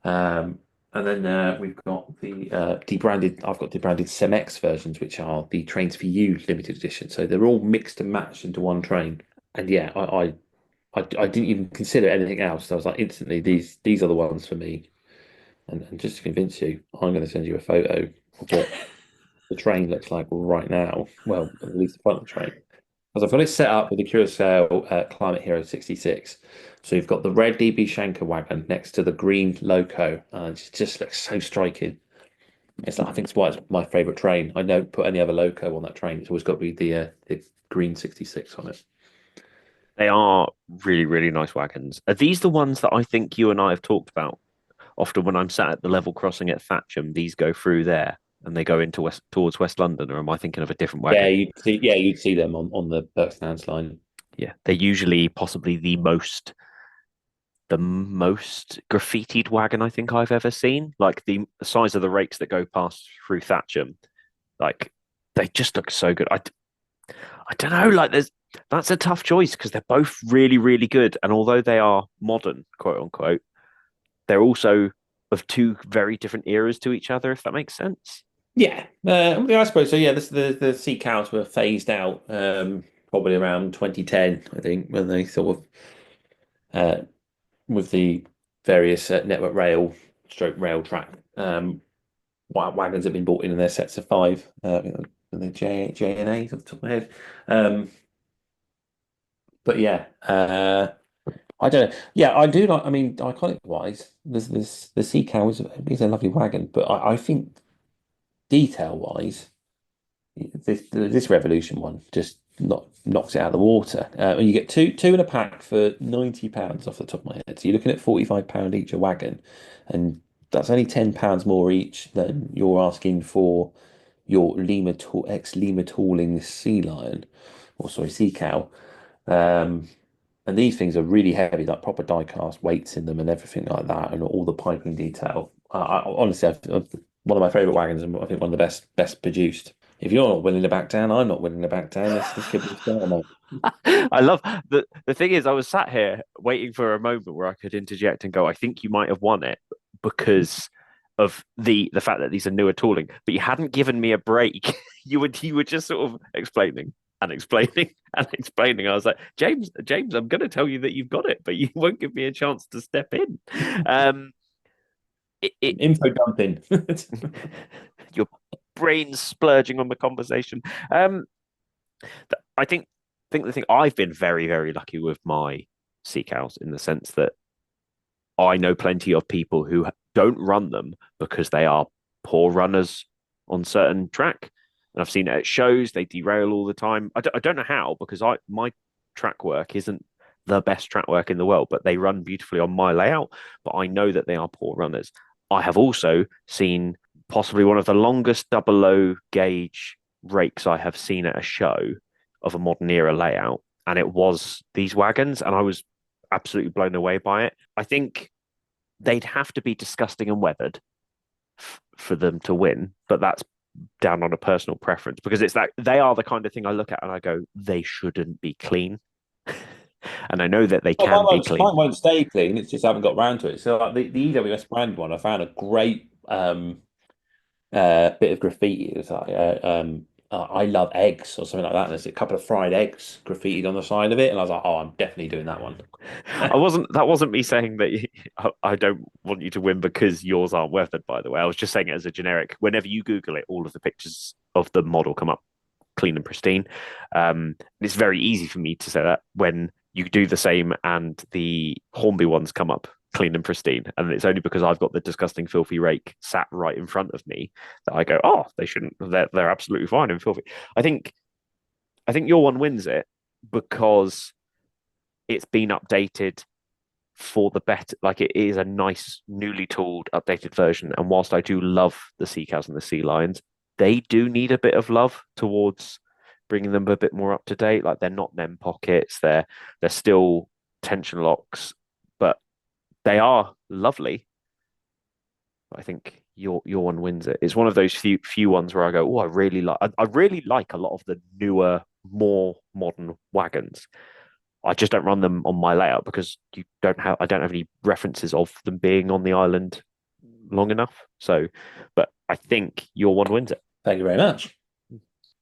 Um, and then we've got the debranded. I've got debranded Cemex versions, which are the Trains for You limited edition. So they're all mixed and matched into one train. And yeah, I didn't even consider anything else. I was like, instantly, these are the ones for me. And just to convince you, I'm going to send you a photo of what the train looks like right now. Well, at least the front of the train. Because I've got it set up with the Curacao Climate Hero 66. So you've got the red DB Shanker wagon next to the green Loco. It just looks so striking. It's like, I think it's why it's my favourite train. I don't put any other Loco on that train. It's always got to be the green 66 on it. They are really, really nice wagons. Are these the ones that I think you and I have talked about often when I'm sat at the level crossing at Thatcham? These go through there and they go into towards West London, or am I thinking of a different wagon? You'd see them on the Berkstands line. Yeah, they're usually possibly the most graffitied wagon I think I've ever seen. Like the size of the rakes that go past through Thatcham, like they just look so good. I don't know. Like that's a tough choice because they're both really, really good. And although they are modern, quote unquote, they're also of two very different eras to each other, if that makes sense. Yeah, I suppose so. Yeah, the sea cows were phased out probably around 2010, I think, when they sort of with the various network rail stroke rail track wagons have been bought in their sets of five. The J and A off the top of my head. But yeah, I don't know. Yeah, I do like. I mean, iconic wise, there's the sea cow is a lovely wagon, but I think detail wise, this Revolution one just knocks it out of the water. And you get two in a pack for £90 off the top of my head. So you're looking at £45 each a wagon, and that's only £10 more each than you're asking for your ex Lima Tooling Sea Lion, or sorry, Sea Cow. And these things are really heavy, like proper die cast weights in them and everything like that, and all the piping detail. Honestly, one of my favourite wagons, and I think one of the best produced. If you're not willing to back down, I'm not willing to back down. This could be a start, mate. I love the thing is I was sat here waiting for a moment where I could interject and go, I think you might have won it because of the fact that these are newer tooling, but you hadn't given me a break. you were just sort of explaining and explaining and explaining. I was like, James, I'm going to tell you that you've got it, but you won't give me a chance to step in. Info dumping. Your brain's splurging on the conversation. I think think the thing I've been very, very lucky with my sea cows in the sense that I know plenty of people who don't run them because they are poor runners on certain track. And I've seen it at shows, they derail all the time. I don't know how, because my track work isn't the best track work in the world, but they run beautifully on my layout. But I know that they are poor runners. I have also seen possibly one of the longest double O gauge rakes I have seen at a show of a modern era layout. And it was these wagons, and I was absolutely blown away by it. I think they'd have to be disgusting and weathered for them to win, but that's down on a personal preference because it's that they are the kind of thing I look at and I go, they shouldn't be clean. And I know that they can be clean. Mine won't stay clean. It's just I haven't got round to it. So like the EWS brand one, I found a great bit of graffiti. It was like I love eggs or something like that. And there's a couple of fried eggs graffitied on the side of it, and I was like, oh, I'm definitely doing that one. That wasn't me saying that I don't want you to win because yours aren't weathered, by the way. I was just saying it as a generic. Whenever you Google it, all of the pictures of the model come up clean and pristine. It's very easy for me to say that when you do the same and the Hornby ones come up clean and pristine. And it's only because I've got the disgusting filthy rake sat right in front of me that I go, oh, they shouldn't. They're absolutely fine and filthy. I think your one wins it because it's been updated for the better. Like it is a nice, newly tooled, updated version. And whilst I do love the sea cows and the sea lions, they do need a bit of love towards bringing them a bit more up to date. Like they're not nem pockets. They're still tension locks, but they are lovely. I think your one wins it. It's one of those few ones where I go, oh, I really like a lot of the newer, more modern wagons. I just don't run them on my layout because I don't have any references of them being on the island long enough. So, but I think your one wins it. Thank you very much.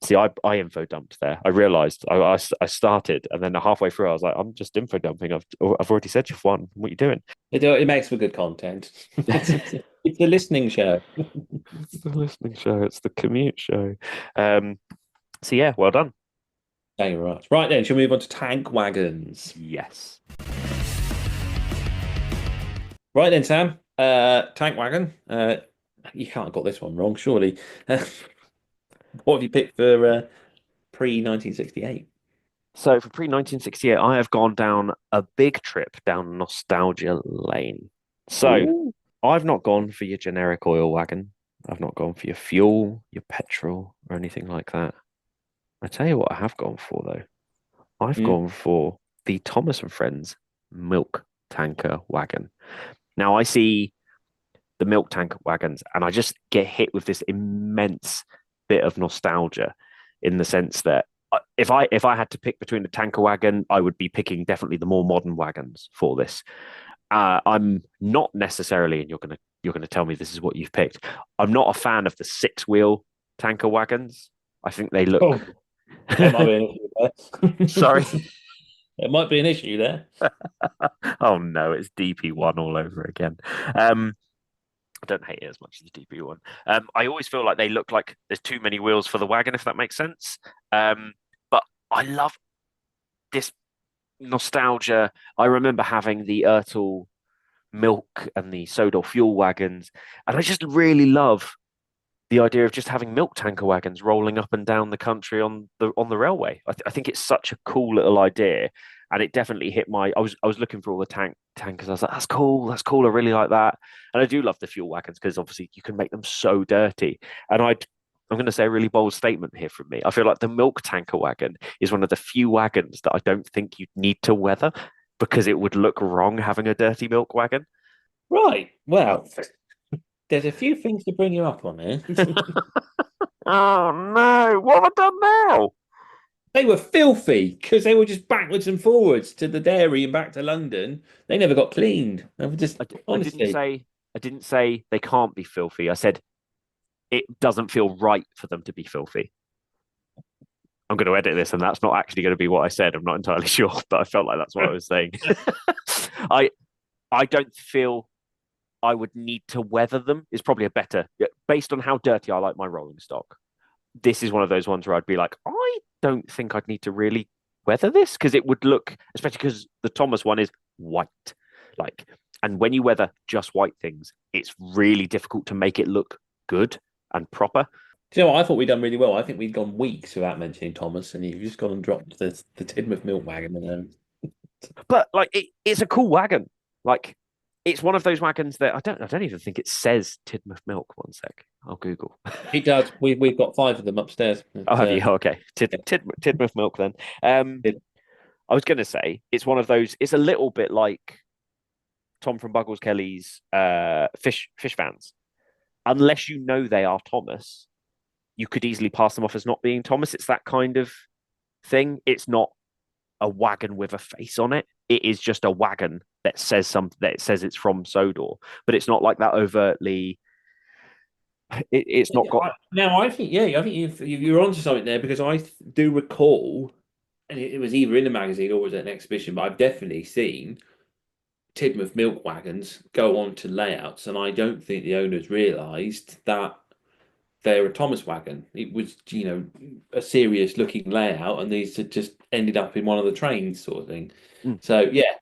See, I info dumped there. I realised I started, and then halfway through, I was like, I'm just info dumping. I've already said you've won. What are you doing? It makes for good content. It's a listening show. It's the listening show. It's the commute show. So yeah, well done. Thank you very much. Right then, shall we move on to tank wagons? Yes. Right then, Sam. Tank wagon. You can't have got this one wrong, surely. What have you picked for pre-1968? So for pre-1968, I have gone down a big trip down nostalgia lane. So Ooh. I've not gone for your generic oil wagon. I've not gone for your fuel, your petrol, or anything like that. I tell you what I have gone for, though. I've gone for the Thomas and Friends milk tanker wagon. Now, I see the milk tanker wagons, and I just get hit with this immense bit of nostalgia in the sense that if I had to pick between the tanker wagon, I would be picking definitely the more modern wagons for this. I'm not necessarily, and you're gonna tell me this is what you've picked. I'm not a fan of the 6-wheel tanker wagons. I think they look. Oh, there might be an issue there. Sorry, there might be an issue there. Oh no, it's DP1 all over again. I don't hate it as much as the DP one. I always feel like they look like there's too many wheels for the wagon, if that makes sense. But I love this nostalgia. I remember having the Ertl milk and the Sodor fuel wagons, and I just really love the idea of just having milk tanker wagons rolling up and down the country on the railway. I think it's such a cool little idea, and it definitely hit my. I was looking for all the tankers. I was like, that's cool. I really like that, and I do love the fuel wagons because obviously you can make them so dirty. And I'm going to say a really bold statement here from me. I feel like the milk tanker wagon is one of the few wagons that I don't think you'd need to weather because it would look wrong having a dirty milk wagon. Right. Well, there's a few things to bring you up on here. Oh no! What have I done now? They were filthy because they were just backwards and forwards to the dairy and back to London. They never got cleaned. They were just honestly. I didn't say they can't be filthy. I said it doesn't feel right for them to be filthy. I'm going to edit this, and that's not actually going to be what I said. I'm not entirely sure, but I felt like that's what I was saying. I don't feel I would need to weather them is probably a better, based on how dirty I like my rolling stock. This is one of those ones where I'd be like, I don't think I'd need to really weather this because it would look, especially because the Thomas one is white, like, and when you weather just white things, it's really difficult to make it look good and proper. Do you know what? I thought we'd done really well. I think we'd gone weeks without mentioning Thomas, and you've just gone and dropped the Tidmouth milk wagon. And But like, it's a cool wagon. Like, it's one of those wagons that I don't even think it says Tidmouth Milk. One sec, I'll Google. it does. We've got 5 of them upstairs. Oh, have you? Okay, Tidmouth Milk then. I was going to say it's one of those. It's a little bit like Tom from Buggles Kelly's fish vans. Unless you know they are Thomas, you could easily pass them off as not being Thomas. It's that kind of thing. It's not a wagon with a face on it. It is just a wagon that says something, that it says it's from Sodor, but it's not like that overtly. It's not got. Now, I think you're onto something there, because I do recall, and it was either in the magazine or was at an exhibition, but I've definitely seen Tidmouth milk wagons go on to layouts, and I don't think the owners realised that they're a Thomas wagon. It was, a serious looking layout, and these had just ended up in one of the trains, sort of thing. So yeah,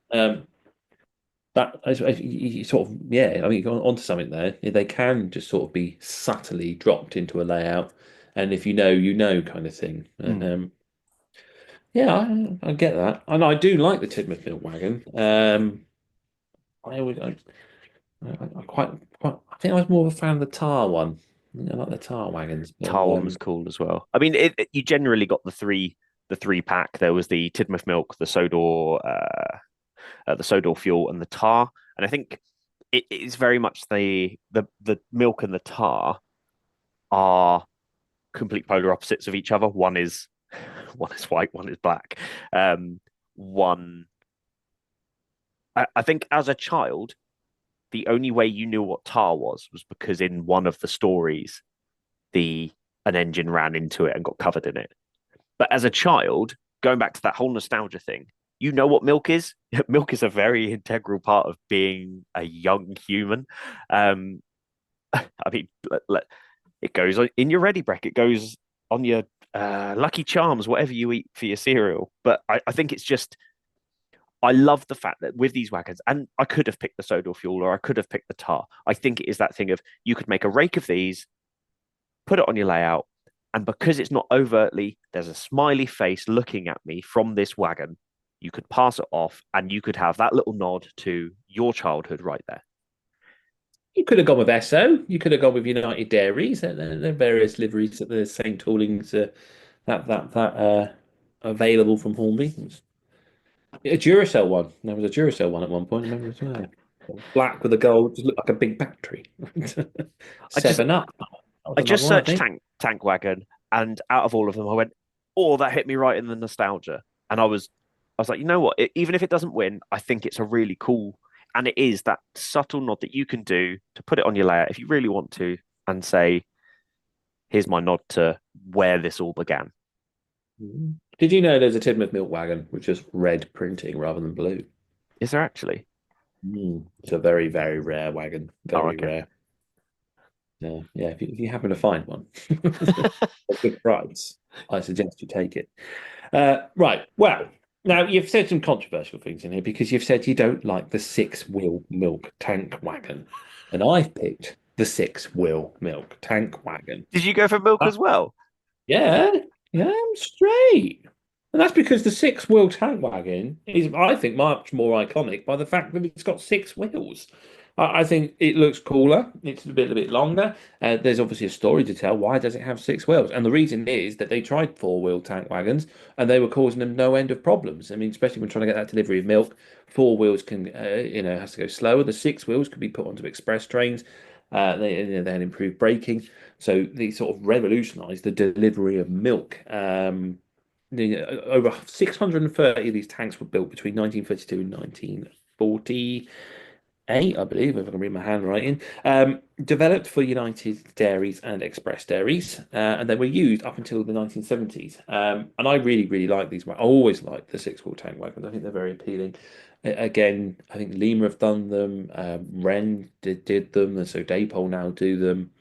that you sort of, I mean, you're onto something there. They can just sort of be subtly dropped into a layout, and if you know, kind of thing. Yeah, I get that, and I do like the Tidmouth milk wagon. I quite. I think I was more of a fan of the Tar one. I like the Tar wagons. Tar one was cool as well. I mean, you generally got the three pack. There was the Tidmouth Milk, the Sodor Fuel, and the Tar. And I think it is very much the milk and the Tar are complete polar opposites of each other. One is white, one is black. I think as a child, the only way you knew what tar was because in one of the stories, an engine ran into it and got covered in it. But as a child, going back to that whole nostalgia thing, you know what milk is? Milk is a very integral part of being a young human. I mean, it goes in your Ready Brek, it goes on your Lucky Charms, whatever you eat for your cereal. But I think it's just, I love the fact that with these wagons, and I could have picked the Sodor Fuel or I could have picked the Tar. I think it is that thing of you could make a rake of these, put it on your layout, and because it's not overtly, there's a smiley face looking at me from this wagon, you could pass it off and you could have that little nod to your childhood right there. You could have gone with Esso. You could have gone with United Dairies. There are various liveries at the same toolings that available from Hornby. A Duracell one. There was a Duracell one at one point. I remember as well. Black with a gold, just looked like a big battery. 7-Up. I just searched tank wagon, and out of all of them, I went, "Oh, that hit me right in the nostalgia." And I was like, you know what? Even if it doesn't win, I think it's a really cool, and it is that subtle nod that you can do to put it on your layout if you really want to, and say, "Here's my nod to where this all began." Did you know there's a Tidmouth milk wagon with just red printing rather than blue? Is there actually? It's a very, very rare wagon. Very rare. Yeah, if you happen to find one at a good price, I suggest you take it. Right. Well, now you've said some controversial things in here because you've said you don't like the 6-wheel milk tank wagon, and I've picked the 6-wheel milk tank wagon. Did you go for milk as well? Yeah, I'm straight. And that's because the 6-wheel tank wagon is, I think, much more iconic by the fact that it's got 6 wheels. I think it looks cooler. It's a bit longer. There's obviously a story to tell. Why does it have 6 wheels? And the reason is that they tried 4-wheel tank wagons and they were causing them no end of problems. I mean, especially when trying to get that delivery of milk, 4 wheels can, has to go slower. The 6 wheels could be put onto express trains. They had improved braking. So they sort of revolutionized the delivery of milk. Over 630 of these tanks were built between 1932 and 1948, I believe, if I can read my handwriting. Developed for United Dairies and Express Dairies, and they were used up until the 1970s. And I really, really like these. I always liked the 6-wheel tank wagons. I think they're very appealing. Again, I think Lima have done them. Wren did them, and so Daypol now do them.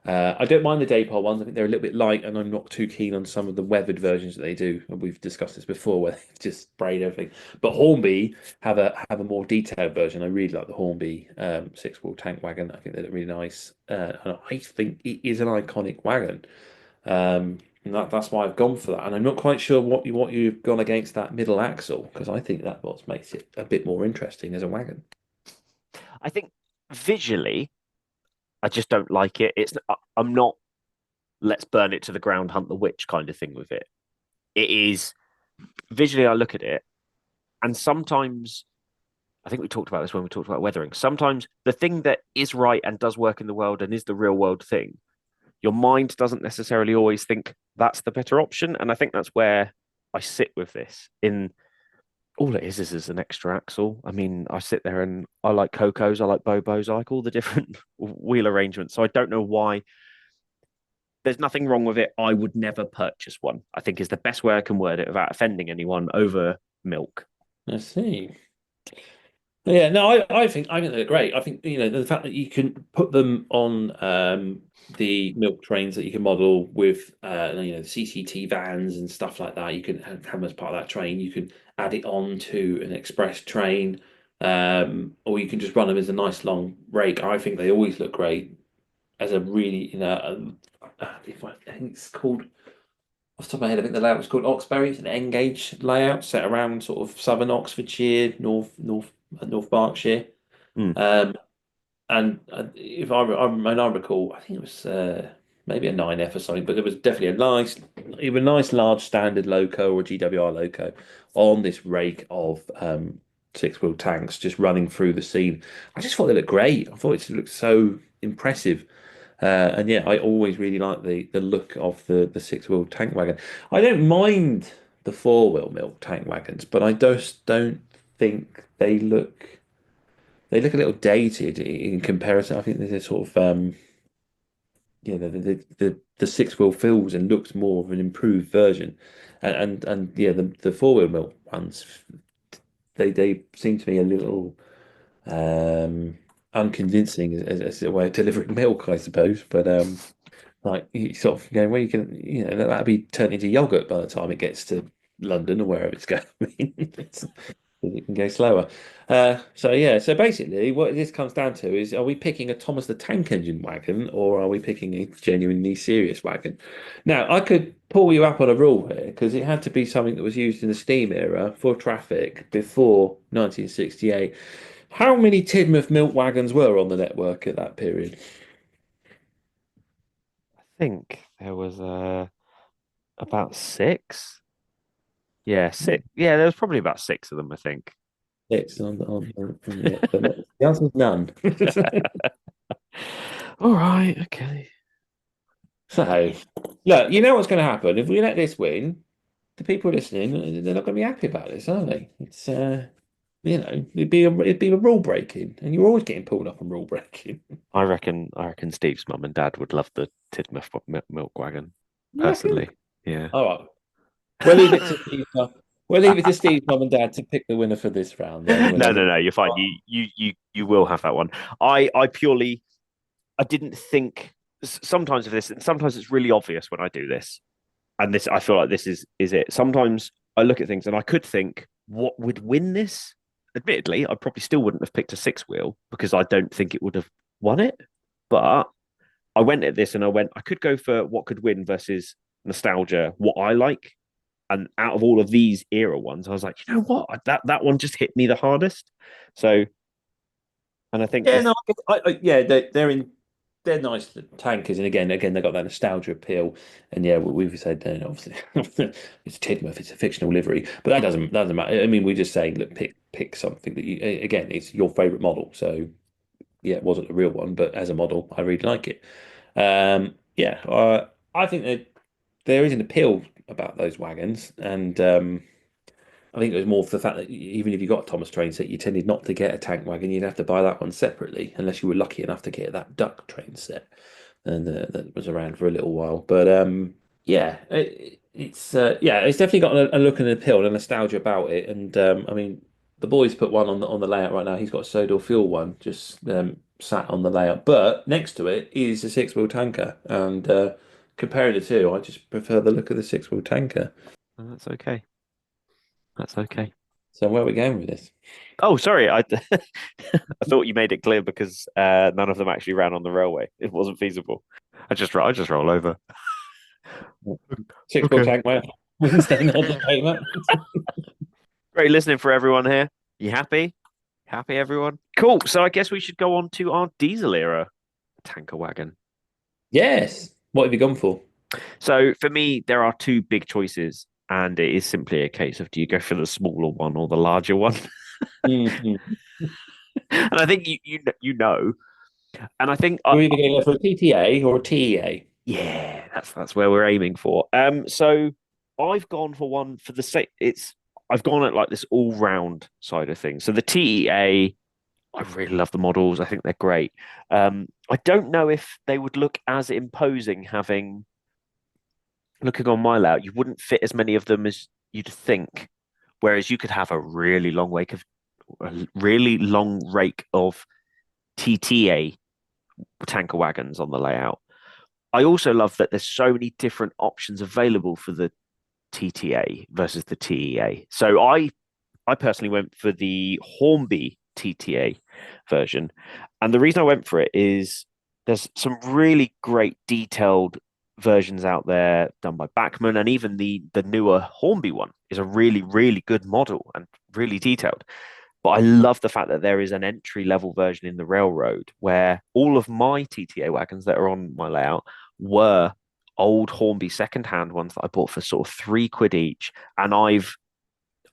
I don't mind the Daypole ones. I think they're a little bit light, and I'm not too keen on some of the weathered versions that they do. And we've discussed this before, where they've just sprayed everything. But Hornby have a more detailed version. I really like the Hornby six-wheel tank wagon. I think they look really nice, and I think it is an iconic wagon. And that's why I've gone for that. And I'm not quite sure what you've gone against that middle axle, because I think that's what makes it a bit more interesting as a wagon. I think visually, I just don't like it. I'm not let's burn it to the ground, hunt the witch kind of thing with it. It is visually, I look at it, and sometimes I think we talked about this when we talked about weathering. Sometimes the thing that is right and does work in the world and is the real world thing, your mind doesn't necessarily always think that's the better option. And I think that's where I sit with this. In all it is an extra axle. I mean, I sit there and I like Cocos, I like Bobos, I like all the different wheel arrangements. So I don't know why. There's nothing wrong with it. I would never purchase one, I think is the best way I can word it without offending anyone over milk. I see. Yeah, no, I think they're great. I think the fact that you can put them on the milk trains that you can model with the CCT vans and stuff like that. You can have them as part of that train. You can add it on to an express train, or you can just run them as a nice long rake. I think they always look great as a really if I think it's called off the top of my head, I think the layout was called Oxbury. It's an N-gauge layout set around sort of southern Oxfordshire, North Berkshire. Mm. And if I recall, I think it was maybe a 9F or something, but there was definitely a nice large standard loco or GWR loco on this rake of six-wheel tanks just running through the scene. I just thought they looked great. I thought it looked so impressive. And yeah, I always really like the look of the six-wheel tank wagon. I don't mind the four-wheel milk tank wagons, but I just don't think they look a little dated in comparison. I think there's a sort of the six-wheel feels and looks more of an improved version, and yeah, the four-wheel milk ones they seem to me a little unconvincing as a way of delivering milk, I suppose. But like you sort of going, well, you can, that'll be turned into yogurt by the time it gets to London or wherever it's going. It can go slower. So yeah, so basically, what this comes down to is: are we picking a Thomas the Tank Engine wagon, or are we picking a genuinely serious wagon? Now, I could pull you up on a rule here because it had to be something that was used in the steam era for traffic before 1968. How many Tidmouth milk wagons were on the network at that period? I think there was about six. Yeah, six. Yeah, there was probably about six of them, I think. It's the answer is none. All right, okay. So, look, you know what's going to happen if we let this win. The people listening, they're not going to be happy about this, are they? It's it'd be a rule breaking, and you're always getting pulled up on rule breaking. I reckon Steve's mum and dad would love the Tidmouth milk wagon, You reckon? personally. Yeah. All right, we'll leave it to Steve. We'll leave it to Steve's mum and dad to pick the winner for this round. Then. No, you're fine. You will have that one. I didn't think sometimes of this, and sometimes it's really obvious when I do this. And this, I feel like this is it. Sometimes I look at things and I could think, what would win this? Admittedly, I probably still wouldn't have picked a six wheel because I don't think it would have won it. But I went at this and I could go for what could win versus nostalgia, what I like. And out of all of these era ones, I was like, you know what? That one just hit me the hardest. So, and I think, they're nice tankers, and again, they got that nostalgia appeal. And yeah, we've said obviously it's Tidmouth, it's a fictional livery, but that doesn't matter. I mean, we're just saying, look, pick something that again, it's your favorite model. So yeah, it wasn't a real one, but as a model, I really like it. I think that there is an appeal about those wagons, and I think it was more for the fact that even if you got a Thomas train set, you tended not to get a tank wagon. You'd have to buy that one separately, unless you were lucky enough to get that duck train set, and that was around for a little while. But it's definitely got a look and an appeal and a nostalgia about it. And I mean, the boys put one on the layout right now. He's got a Sodor Fuel one, just sat on the layout. But next to it is a six-wheel tanker, and comparing the two, I just prefer the look of the six-wheel tanker. Oh, that's okay. That's okay. So where are we going with this? Oh, sorry. I I thought you made it clear because none of them actually ran on the railway. It wasn't feasible. I just roll over. Six-wheel Okay. tank wheel staying on the pavement. Great listening for everyone here. You happy? Happy, everyone? Cool. So I guess we should go on to our diesel era tanker wagon. Yes. What have you gone for? So for me, there are two big choices, and it is simply a case of do you go for the smaller one or the larger one? Mhm. And I think you know, and I think You're either going to go for a TTA or a TEA. yeah, that's where we're aiming for. So I've gone for one for the sake. I've gone at like this all round side of things. So the TEA, I really love the models. I think they're great. I don't know if they would look as imposing having looking on my layout. You wouldn't fit as many of them as you'd think. Whereas you could have a really long rake of TTA tanker wagons on the layout. I also love that there's so many different options available for the TTA versus the TEA. So I personally went for the Hornby TTA version, and the reason I went for it is there's some really great detailed versions out there done by Bachmann, and even the newer Hornby one is a really good model and really detailed. But I love the fact that there is an entry level version in the railroad where all of my TTA wagons that are on my layout were old Hornby secondhand ones that I bought for sort of £3 each, and I've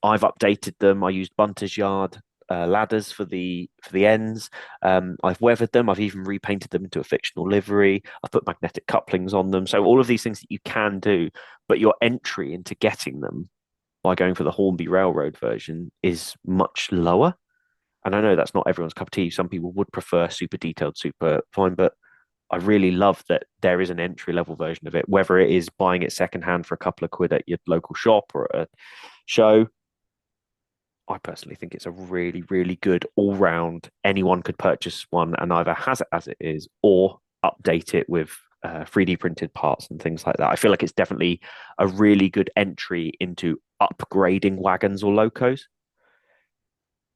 updated them. I used Bunter's Yard ladders for the ends. I've weathered them. I've even repainted them into a fictional livery. I've put magnetic couplings on them. So all of these things that you can do, but your entry into getting them by going for the Hornby Railroad version is much lower. And I know that's not everyone's cup of tea. Some people would prefer super detailed, super fine, but I really love that there is an entry level version of it, whether it is buying it secondhand for a couple of quid at your local shop or at a show. I personally think it's a really good all round. Anyone could purchase one and either has it as it is or update it with 3D printed parts and things like that. I feel like it's definitely a really good entry into upgrading wagons or locos.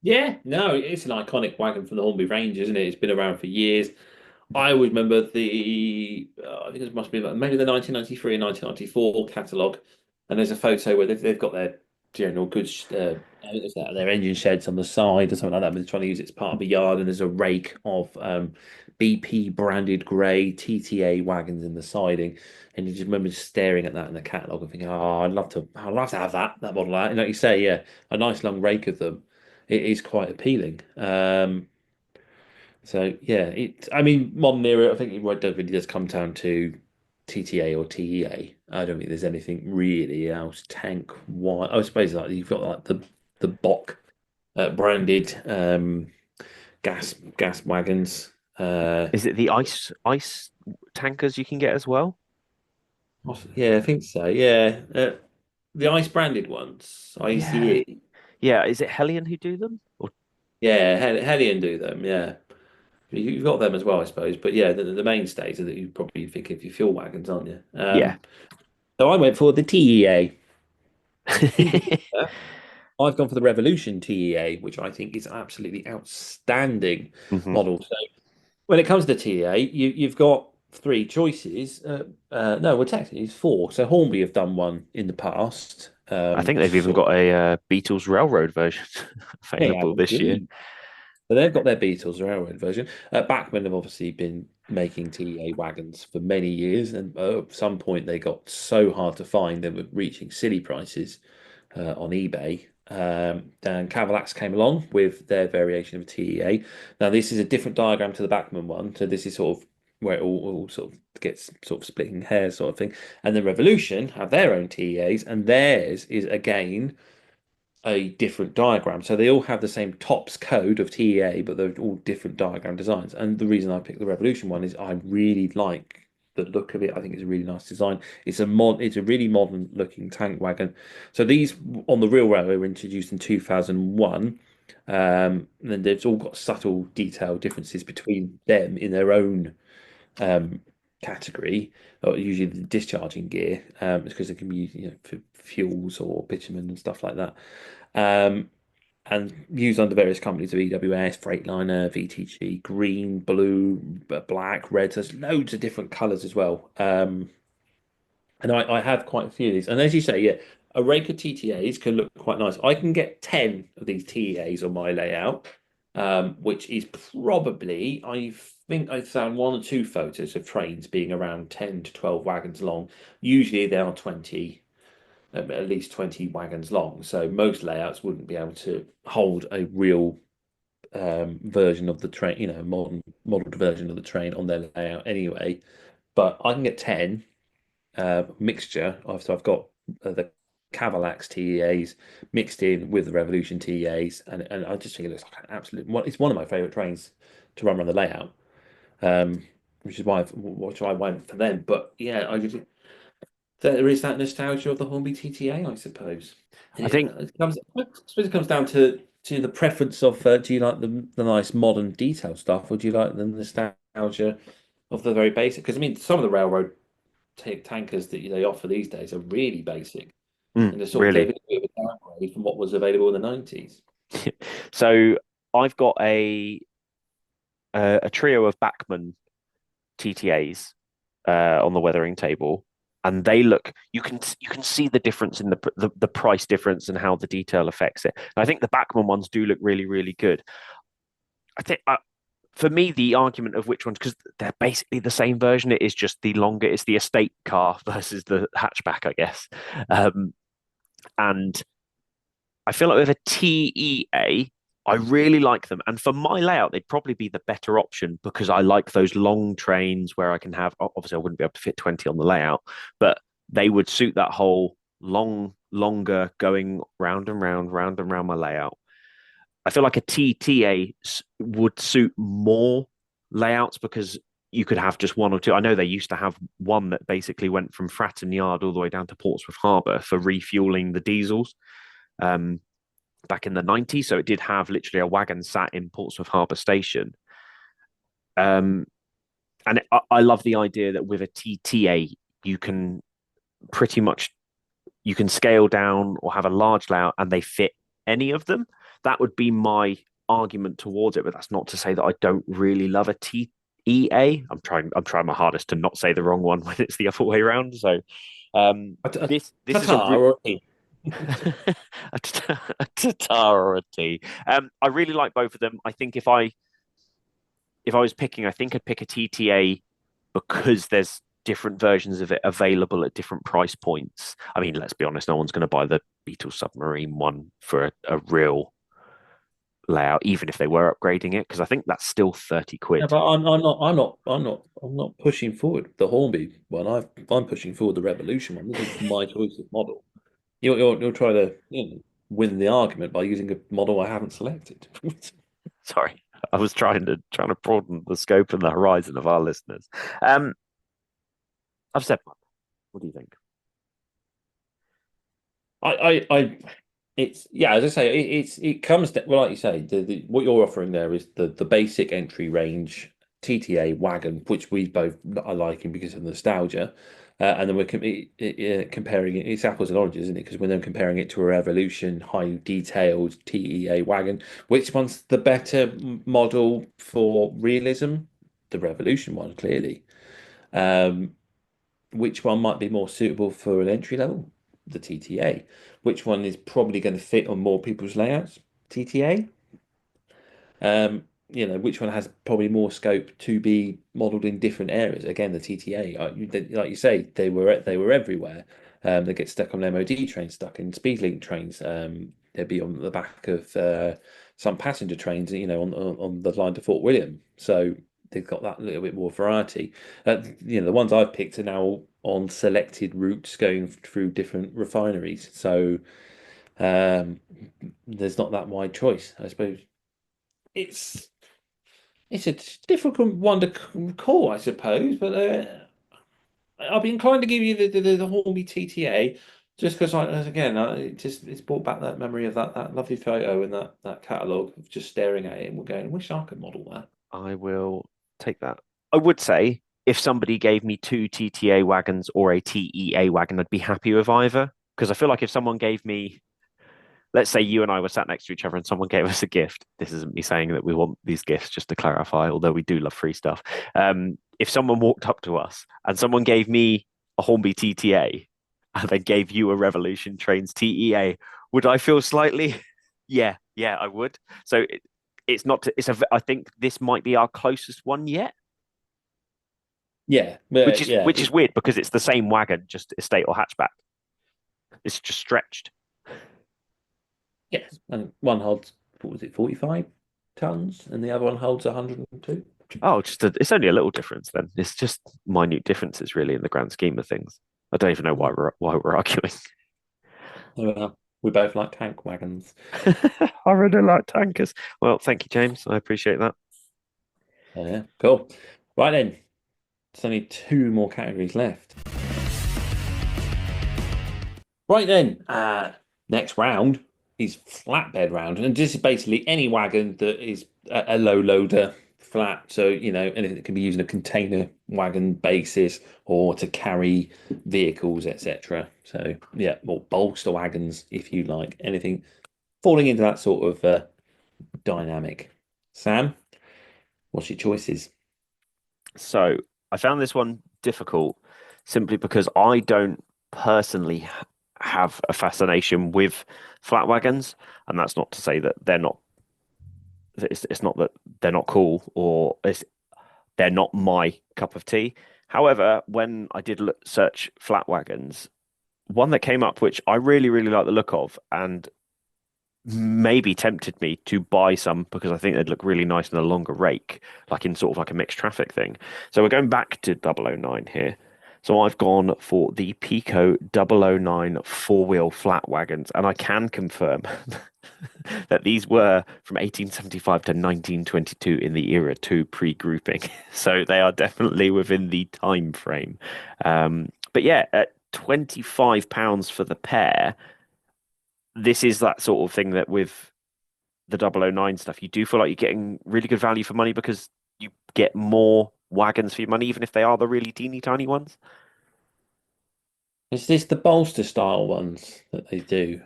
Yeah, no, it's an iconic wagon from the Hornby range, isn't it? It's been around for years. I always remember I think it must be maybe the 1993 and 1994 catalogue, and there's a photo where they've got their general goods, their engine sheds on the side or something like that, but they're trying to use it as part of a yard, and there's a rake of BP branded grey TTA wagons in the siding, and you just remember just staring at that in the catalogue and thinking, oh, I'd love to have that model out. And like you say, yeah, a nice long rake of them. It is quite appealing. So yeah, I mean, modern era. I think it really does come down to TTA or TEA. I don't think there's anything really else tank wise. I suppose like you've got like the Bock branded gas wagons. Is it the ice tankers you can get as well? Yeah, I think so. Yeah, the ice branded ones, Yeah. ICE. Yeah, is it Hellion who do them? Or Yeah, Hellion do them. Yeah. You've got them as well, I suppose. But yeah, the mainstays are that you probably think of your fuel wagons, aren't you? yeah. So I went for the TEA. I've gone for the Revolution TEA, which I think is absolutely outstanding Mhm. model. So when it comes to TEA, you've got three choices. No, well, technically it's four. So Hornby have done one in the past. I think they've even got a Beatles Railroad version They have available this year. indeed. So they've got their Beatles railroad version. Bachmann have obviously been making TEA wagons for many years, and at some point they got so hard to find they were reaching silly prices on eBay. Then Cavalax came along with their variation of TEA. Now this is a different diagram to the Bachmann one, so this is sort of where it all sort of gets sort of splitting hairs sort of thing. And the Revolution have their own TEAs, and theirs is again a different diagram. So they all have the same TOPS code of TEA, but they're all different diagram designs. And the reason I picked the Revolution one is I really like the look of it. I think it's a really nice design. It's a really modern looking tank wagon. So these on the real railway were introduced in 2001. Then they've all got subtle detail differences between them in their own category, or usually the discharging gear, because they can be used, for fuels or bitumen and stuff like that. And used under various companies of EWS, Freightliner, VTG, green, blue, black, red. There's loads of different colours as well. And I have quite a few of these. And as you say, yeah, a rake of TTAs can look quite nice. I can get 10 of these TEAs on my layout, which is probably, I think I found one or two photos of trains being around 10 to 12 wagons long. Usually they are 20, at least 20 wagons long. So most layouts wouldn't be able to hold a real version of the train, modeled version of the train on their layout anyway. But I can get 10 mixture. So I've got the Cavalax TEAs mixed in with the Revolution TEAs, and I just think it looks like an absolute. It's one of my favorite trains to run around the layout, which is which I went for them. But yeah, there is that nostalgia of the Hornby TTA, I suppose. I think I suppose it comes down to the preference of do you like the nice modern detail stuff, or do you like the nostalgia of the very basic? Because I mean, some of the railroad tankers that they offer these days are really basic, and they're sort of really. gave it a bit of a downgrade from what was available in the 90s. So I've got a trio of Bachmann TTAs on the weathering table, and they look. You can see the difference in the price difference and how the detail affects it. And I think the Bachmann ones do look really, really good. I think for me, the argument of which ones, because they're basically the same version, it is just the longer, it's the estate car versus the hatchback, I guess. And I feel like with a TEA, I really like them. And for my layout, they'd probably be the better option because I like those long trains where I can have, obviously, I wouldn't be able to fit 20 on the layout, but they would suit that whole longer going round and round my layout. I feel like a TTA would suit more layouts because you could have just one or two. I know they used to have one that basically went from Fratton Yard all the way down to Portsmouth Harbour for refueling the diesels back in the 90s. So it did have literally a wagon sat in Portsmouth Harbour Station. And I love the idea that with a TTA, you can pretty much scale down or have a large layout and they fit any of them. That would be my argument towards it, but that's not to say that I don't really love a TEA. I'm trying my hardest to not say the wrong one when it's the other way around. So this is a Tatar or a T. I really like both of them. I think if I was picking, I think I'd pick a TTA because there's different versions of it available at different price points. I mean, let's be honest, no one's going to buy the Beetle submarine one for a real layout, even if they were upgrading it, because I think that's still 30 quid. Yeah, but I'm not pushing forward the Hornby one. I'm pushing forward the Revolution one. This is my choice of model. You'll try to win the argument by using a model I haven't selected. Sorry, I was trying to broaden the scope and the horizon of our listeners. I've said one. What do you think? It's as I say, it comes to, well, like you say, what you're offering there is the basic entry range TTA wagon, which we both are liking because of nostalgia, and then we're comparing it. It's apples and oranges, isn't it? Because we're then comparing it to a Revolution high detailed TEA wagon. Which one's the better model for realism? The Revolution one, clearly. Which one might be more suitable for an entry level? The TTA. Which one is probably going to fit on more people's layouts? TTA. Which one has probably more scope to be modelled in different areas? Again, the TTA, like you say, they were everywhere. They get stuck on MOD trains, stuck in Speedlink trains. They'd be on the back of some passenger trains, on the line to Fort William. So they've got that little bit more variety. The ones I've picked are now on selected routes going through different refineries. So there's not that wide choice, I suppose. It's a difficult one to call, I suppose, but I'll be inclined to give you the Hornby TTA Just because it's brought back that memory of that lovely photo and that catalogue of just staring at it and we're going, I wish I could model that. I will take that. I would say if somebody gave me two TTA wagons or a TEA wagon, I'd be happy with either. Because I feel like if someone gave me, let's say you and I were sat next to each other and someone gave us a gift. This isn't me saying that we want these gifts, just to clarify, although we do love free stuff. If someone walked up to us and someone gave me a Hornby TTA and they gave you a Revolution Trains TEA, would I feel slightly? Yeah, I would. So it's not. I think this might be our closest one yet. Yeah, which is weird because it's the same wagon, just estate or hatchback. It's just stretched. Yes, and one holds, what was it, 45 tons, and the other one holds 102. Oh, it's only a little difference then. It's just minute differences, really, in the grand scheme of things. I don't even know why we're arguing. Well, we both like tank wagons. I really like tankers. Well, thank you, James. I appreciate that. Yeah, cool. Right then, there's only two more categories left. Right then, next round is flatbed round, and this is basically any wagon that is a low loader flat. So anything that can be used in a container wagon basis or to carry vehicles, etc. So yeah, or bolster wagons if you like, anything falling into that sort of dynamic. Sam, what's your choices? So I found this one difficult simply because I don't personally have a fascination with flat wagons, and that's not to say that they're not. It's not that they're not cool or they're not my cup of tea. However, when I did search flat wagons, one that came up which I really really like the look of and maybe tempted me to buy some because I think they'd look really nice in a longer rake, like in sort of like a mixed traffic thing. So we're going back to 009 here. So I've gone for the Pico 009 four-wheel flat wagons, and I can confirm that these were from 1875 to 1922 in the era 2 pre-grouping. So they are definitely within the time frame. But yeah, at £25 for the pair, this is that sort of thing that with the 009 stuff, you do feel like you're getting really good value for money because you get more wagons for your money, even if they are the really teeny tiny ones. Is this the bolster style ones that they do?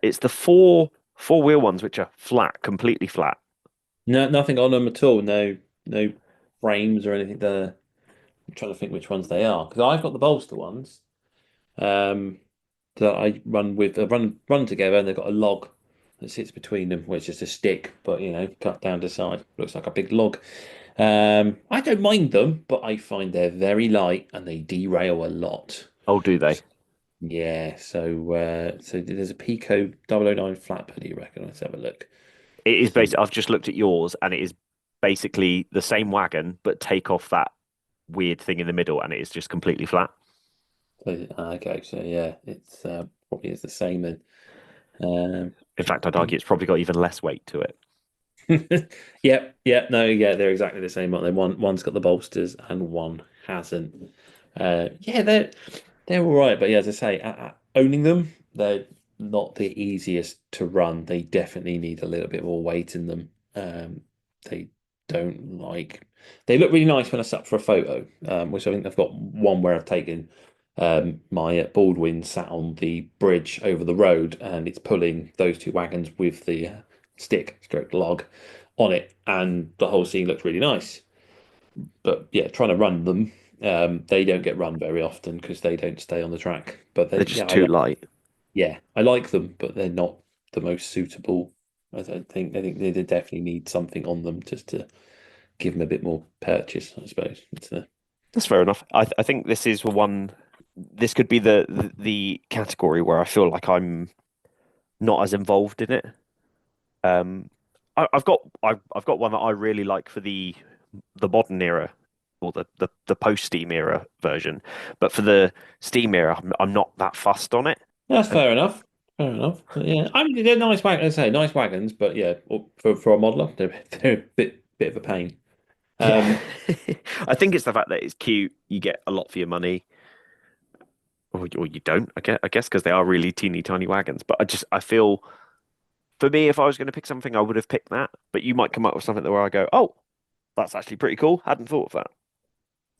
It's the four-wheel ones, which are flat, completely flat. No, nothing on them at all. No frames or anything there. I'm trying to think which ones they are because I've got the bolster ones. That I run with, run together, and they've got a log that sits between them, which is a stick, but cut down to size, looks like a big log. I don't mind them, but I find they're very light and they derail a lot. Oh, do they? Yeah, so there's a Pico 009 flatbed, you reckon? Let's have a look. It is basically, I've just looked at yours, and it is basically the same wagon, but take off that weird thing in the middle, and it is just completely flat. Okay, so yeah, it's probably is the same then. In fact, I'd argue it's probably got even less weight to it. They're exactly the same, aren't they? One's got the bolsters and one hasn't. They're all right, but yeah, as I say, owning them, they're not the easiest to run. They definitely need a little bit more weight in them. They don't like. They look really nice when I set up for a photo, which I think I've got one where I've taken my Baldwin sat on the bridge over the road, and it's pulling those two wagons with the stick stroke log on it, and the whole scene looks really nice. But yeah, trying to run them, they don't get run very often because they don't stay on the track. But They're just too light. Yeah, I like them, but they're not the most suitable. I don't think. I think they definitely need something on them just to give them a bit more purchase, I suppose. That's fair enough. I think this is one. This could be the category where I feel like I'm not as involved in it. I've got one that I really like for the modern era or the post Steam era version, but for the Steam era, I'm not that fussed on it. That's fair enough. Fair enough. But yeah, I mean they're nice wagons. I say nice wagons, but yeah, for a modeler, they're a bit of a pain. I think it's the fact that it's cute. You get a lot for your money. or you don't, I guess, because they are really teeny tiny wagons. But I feel, for me, if I was going to pick something, I would have picked that. But you might come up with something where I go, oh, that's actually pretty cool. Hadn't thought of that.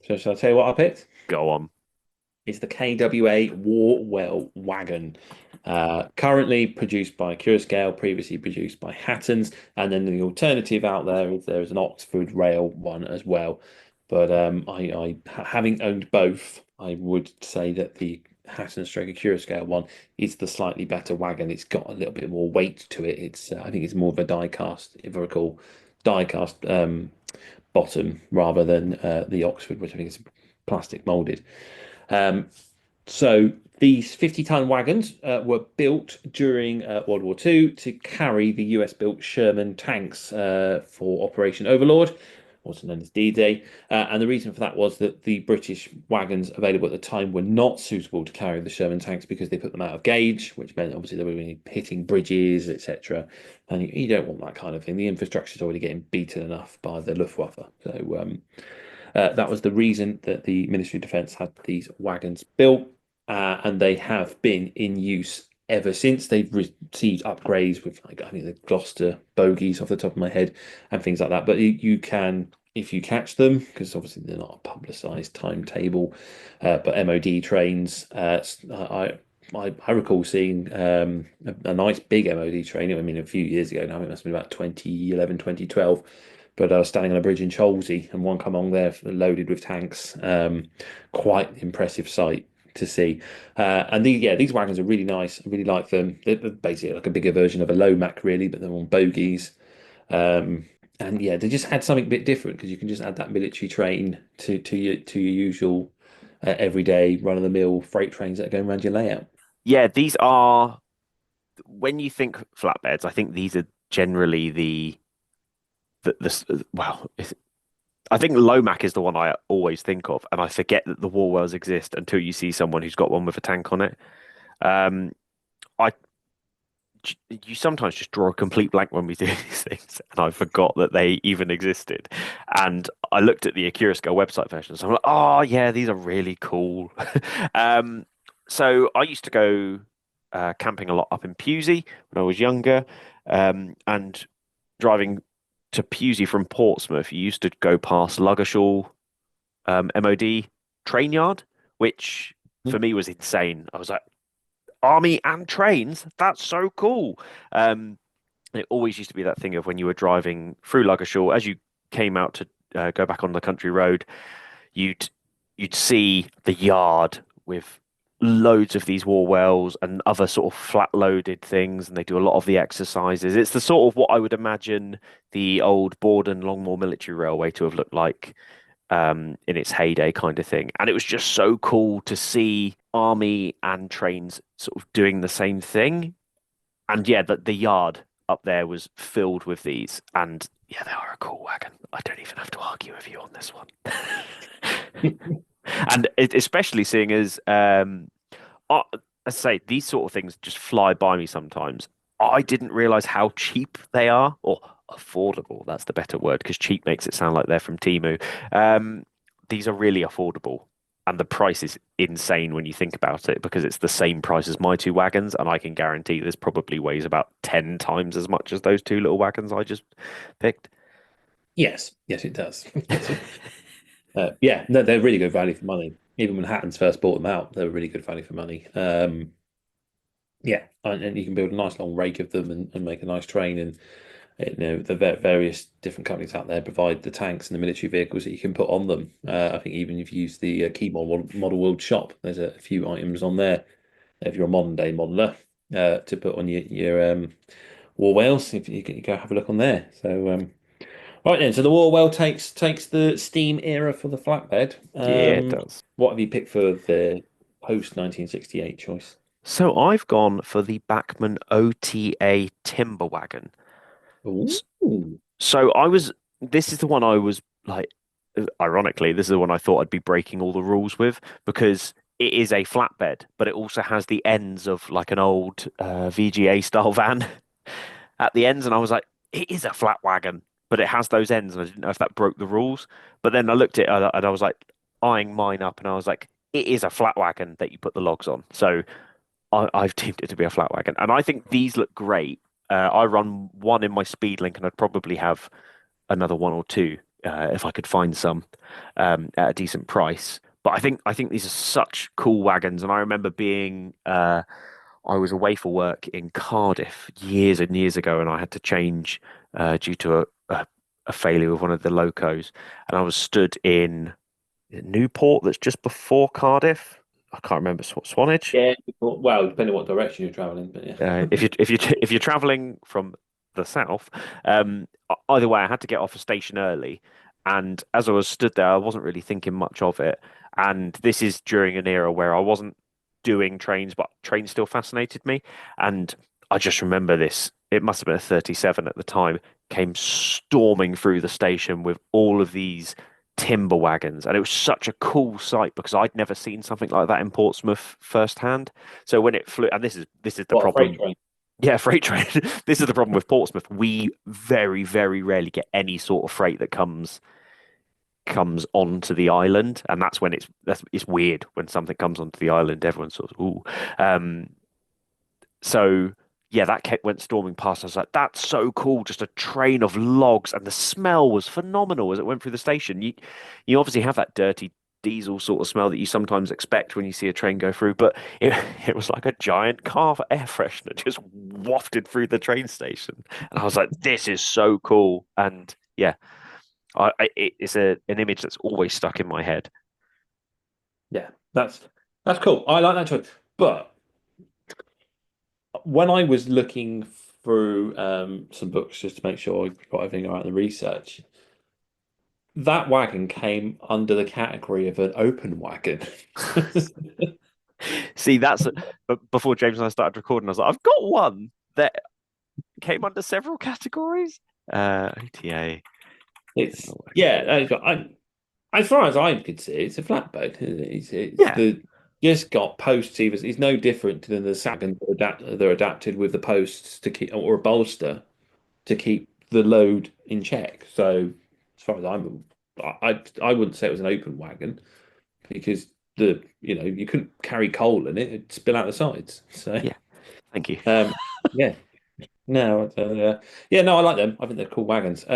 So shall I tell you what I picked? Go on. It's the KWA Warwell wagon, currently produced by Curescale, previously produced by Hattons, and then the alternative out there is there's an Oxford Rail one as well. But having owned both, I would say that the Hattons stroke Curescale one is the slightly better wagon. It's got a little bit more weight to it. It's I think it's more of a die cast, if I recall, die cast bottom rather than the Oxford, which I think is plastic molded. So these 50-ton wagons were built during World War II to carry the US-built Sherman tanks for Operation Overlord, also known as D-Day. And the reason for that was that the British wagons available at the time were not suitable to carry the Sherman tanks because they put them out of gauge, which meant obviously they were hitting bridges, etc. And you don't want that kind of thing. The infrastructure is already getting beaten enough by the Luftwaffe. So that was the reason that the Ministry of Defence had these wagons built, and they have been in use ever since. They've received upgrades with, like, I think the Gloucester bogies off the top of my head and things like that. But you can, if you catch them, because obviously they're not a publicised timetable, but MOD trains. I recall seeing a nice big MOD train. I mean, a few years ago now. It must have been about 2011, 2012. But I was standing on a bridge in Cholsey, and one come along there loaded with tanks. Quite impressive sight to see. And these wagons are really nice. I really like them. They're basically like a bigger version of a Lomac, really, but they're on bogies. And yeah, they just had something a bit different because you can just add that military train to your usual everyday run of the mill freight trains that are going around your layout. Yeah, these are, when you think flatbeds, I think these are generally well, I think Lomac is the one I always think of, and I forget that the Warwells exist until you see someone who's got one with a tank on it. Um, I you sometimes just draw a complete blank when we do these things, and I forgot that they even existed. And I looked at the Accurascale website version, so I'm like, oh yeah, these are really cool. So I used to go camping a lot up in Pewsey when I was younger, and driving to Pewsey from Portsmouth, you used to go past Ludgershall MOD train yard, which for me was insane. I was like, army and trains, that's so cool. It always used to be that thing of when you were driving through Ludgershall, as you came out to go back on the country road, you'd see the yard with loads of these war wells and other sort of flat loaded things, and they do a lot of the exercises. It's the sort of what I would imagine the old Borden Longmoor Military Railway to have looked like in its heyday, kind of thing. And it was just so cool to see army and trains sort of doing the same thing. And yeah, the yard up there was filled with these, and yeah, they are a cool wagon. I don't even have to argue with you on this one. And especially seeing as, I say, these sort of things just fly by me sometimes. I didn't realize how cheap they are, or affordable. That's the better word, because cheap makes it sound like they're from Temu. These are really affordable, and the price is insane when you think about it, because it's the same price as my two wagons, and I can guarantee this probably weighs about 10 times as much as those two little wagons I just picked. Yes, it does. Yeah, no, they're really good value for money. Even when Hattons first bought them out, they were really good value for money. Yeah, and you can build a nice long rake of them and make a nice train. And the various different companies out there provide the tanks and the military vehicles that you can put on them. I think even if you use the Key Model World shop, there's a few items on there if you're a modern day modeler to put on your war whales. If you can go have a look on there. So right then, so the Warwell takes the steam era for the flatbed. Yeah, it does. What have you picked for the post 1968 choice? So I've gone for the Bachmann OTA Timber Wagon. Ooh. So this is the one I was like, ironically, this is the one I thought I'd be breaking all the rules with, because it is a flatbed, but it also has the ends of like an old VGA style van at the ends. And I was like, it is a flat wagon, but it has those ends. And I didn't know if that broke the rules. But then I looked at it and I was like eyeing mine up, and I was like, it is a flat wagon that you put the logs on. So I've deemed it to be a flat wagon, and I think these look great. I run one in my Speedlink, and I'd probably have another one or two if I could find some at a decent price. But I think these are such cool wagons, and I remember being I was away for work in Cardiff years and years ago, and I had to change due to a failure with one of the locos, and I was stood in Newport, that's just before Cardiff. I can't remember Swanage. Yeah, well, depending on what direction you're traveling, but yeah. If you're traveling from the south, either way, I had to get off a station early, and as I was stood there, I wasn't really thinking much of it. And this is during an era where I wasn't doing trains, but trains still fascinated me. And I just remember this. It must have been a 37 at the time. Came storming through the station with all of these timber wagons, and it was such a cool sight because I'd never seen something like that in Portsmouth firsthand. So when it flew, and this is the What, a problem. freight train? Yeah, freight train. This is the problem with Portsmouth. We very, very rarely get any sort of freight that comes onto the island, and that's when it's weird when something comes onto the island. Everyone's sort of ooh. So yeah, went storming past. I was like, that's so cool. Just a train of logs, and the smell was phenomenal as it went through the station. You obviously have that dirty diesel sort of smell that you sometimes expect when you see a train go through, but it was like a giant car air freshener just wafted through the train station, and I was like, this is so cool. And yeah, it's an image that's always stuck in my head. Yeah, that's cool. I like that choice. But when I was looking through some books just to make sure I got everything right in the research, that wagon came under the category of an open wagon. See, but before James and I started recording, I was like, I've got one that came under several categories. OTA. It's as far as I could see, it's a flatboat. It's just got posts. It's no different than the wagons they're adapted with the posts to keep, or a bolster to keep the load in check. So as far as I wouldn't say it was an open wagon because you couldn't carry coal in it; it'd spill out the sides. So yeah, thank you. Yeah. No, yeah, no, I like them. I think they're cool wagons.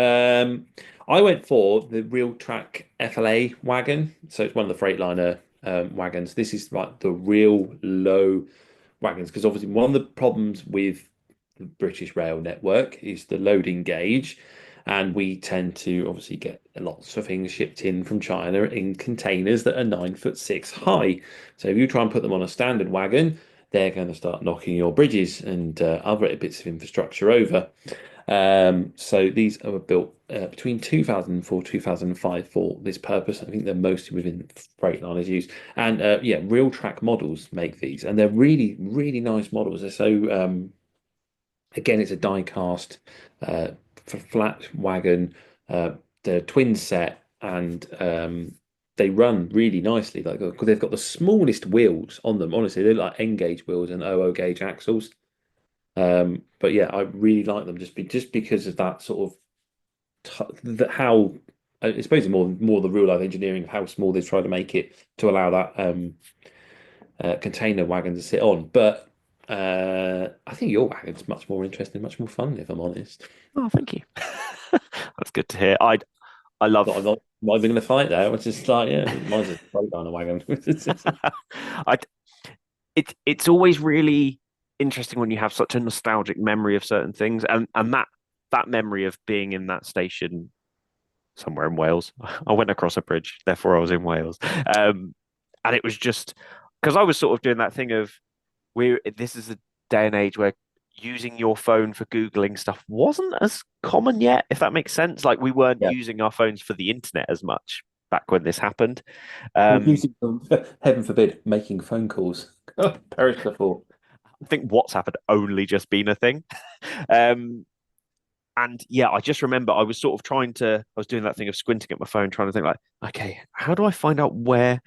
I went for the Real Track FLA wagon, so it's one of the Freightliner wagons. This is like the real low wagons because obviously one of the problems with the British rail network is the loading gauge, and we tend to obviously get lots of things shipped in from China in containers that are 9'6" high. So if you try and put them on a standard wagon, they're going to start knocking your bridges and other bits of infrastructure over. So these were built between 2004 2005 for this purpose. I think they're mostly within Freightliner's use. And Real Track models make these, and they're really, really nice models. They're so again, it's a die cast flat wagon. They're twin set, and they run really nicely. Like because they've got the smallest wheels on them. Honestly, they're like N gauge wheels and 00 gauge axles. But yeah, I really like them just because of that sort of how I suppose more the real life engineering of how small they try to make it to allow that container wagon to sit on. But I think your wagon's much more interesting, much more fun, if I'm honest. Oh, thank you. That's good to hear. I love. I'm not even going to fight there. I was just like, yeah, mine's a Freightliner wagon. It's always really interesting when you have such a nostalgic memory of certain things, and that memory of being in that station somewhere in Wales. I went across a bridge, therefore I was in Wales, and it was just because I was sort of doing that thing of this is a day and age where using your phone for Googling stuff wasn't as common yet, if that makes sense. Like we weren't using our phones for the internet as much back when this happened. Using, heaven forbid, making phone calls. Perish before. I think WhatsApp had only just been a thing. And yeah, I just remember I was sort of I was doing that thing of squinting at my phone, trying to think like, okay, how do I find out what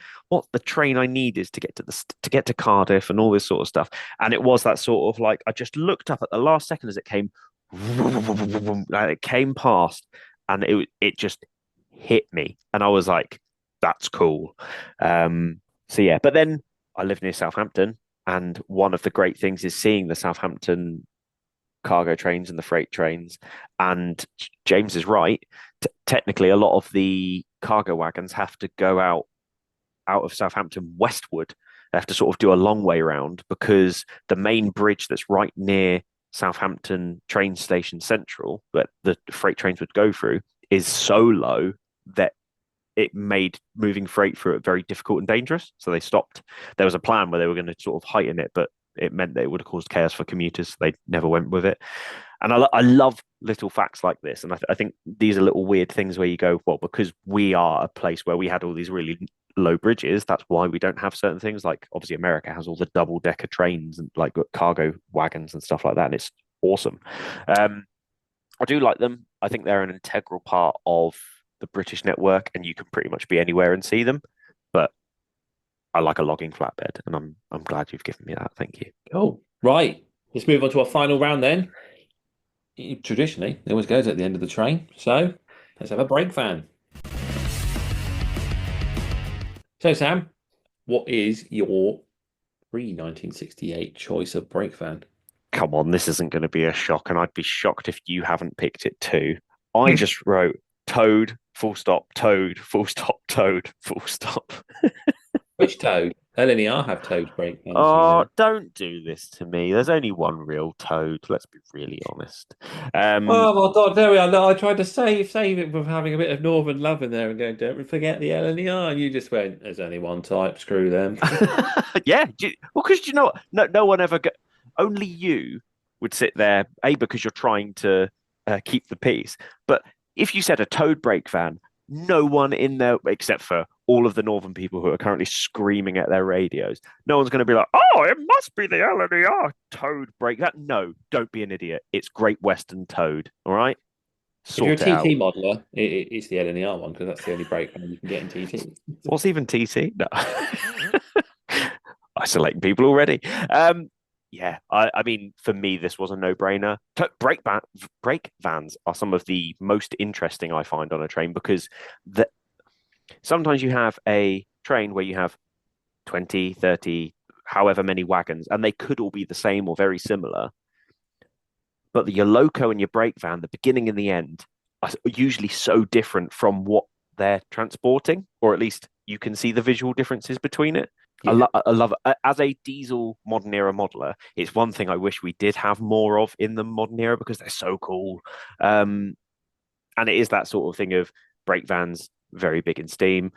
the train I need is to get to Cardiff and all this sort of stuff. And it was that sort of like, I just looked up at the last second as it came, and it came past, and it just hit me. And I was like, that's cool. So yeah, but then I live near Southampton, and one of the great things is seeing the Southampton cargo trains and the freight trains. And James is right. Technically, a lot of the cargo wagons have to go out of Southampton westward. They have to sort of do a long way round because the main bridge that's right near Southampton train station central that the freight trains would go through is so low that it made moving freight through it very difficult and dangerous. So they stopped. There was a plan where they were going to sort of heighten it, but it meant that it would have caused chaos for commuters. So they never went with it. And I love little facts like this. And I think these are little weird things where you go, well, because we are a place where we had all these really low bridges, that's why we don't have certain things. Like obviously America has all the double decker trains and like cargo wagons and stuff like that. And it's awesome. I do like them. I think they're an integral part of the British network, and you can pretty much be anywhere and see them. But I like a logging flatbed, and I'm glad you've given me that. Thank you. Cool. Right. Let's move on to our final round then. Traditionally, it always goes at the end of the train. So let's have a brake van. So, Sam, what is your pre-1968 choice of brake van? Come on, this isn't going to be a shock, and I'd be shocked if you haven't picked it too. I just wrote Toad, full stop, Toad, full stop, Toad, full stop. Which Toad? LNER have Toad brake vans. Oh, don't do this to me. There's only one real Toad. Let's be really honest. Oh my God, there we are. No, I tried to save it from having a bit of Northern love in there and going, don't forget the LNER. And you just went, there's only one type, screw them. Yeah. Well, because you know what? No one ever only you would sit there, because you're trying to keep the peace. But if you said a Toad brake van, no one in there, except for all of the Northern people who are currently screaming at their radios, no one's going to be like, oh, it must be the LNER Toad brake van. No, don't be an idiot. It's Great Western Toad. All right. If you're a Sort it out. TT modeler, it's the LNER one because that's the only brake van you can get in TT. What's even TT? No. Isolating people already. Yeah, I mean, for me, this was a no-brainer. Brake vans are some of the most interesting I find on a train because sometimes you have a train where you have 20, 30, however many wagons, and they could all be the same or very similar. But your loco and your brake van, the beginning and the end, are usually so different from what they're transporting, or at least you can see the visual differences between it. Yeah. I love it. As a diesel modern era modeler, it's one thing I wish we did have more of in the modern era because they're so cool. And it is that sort of thing of brake vans, very big in steam.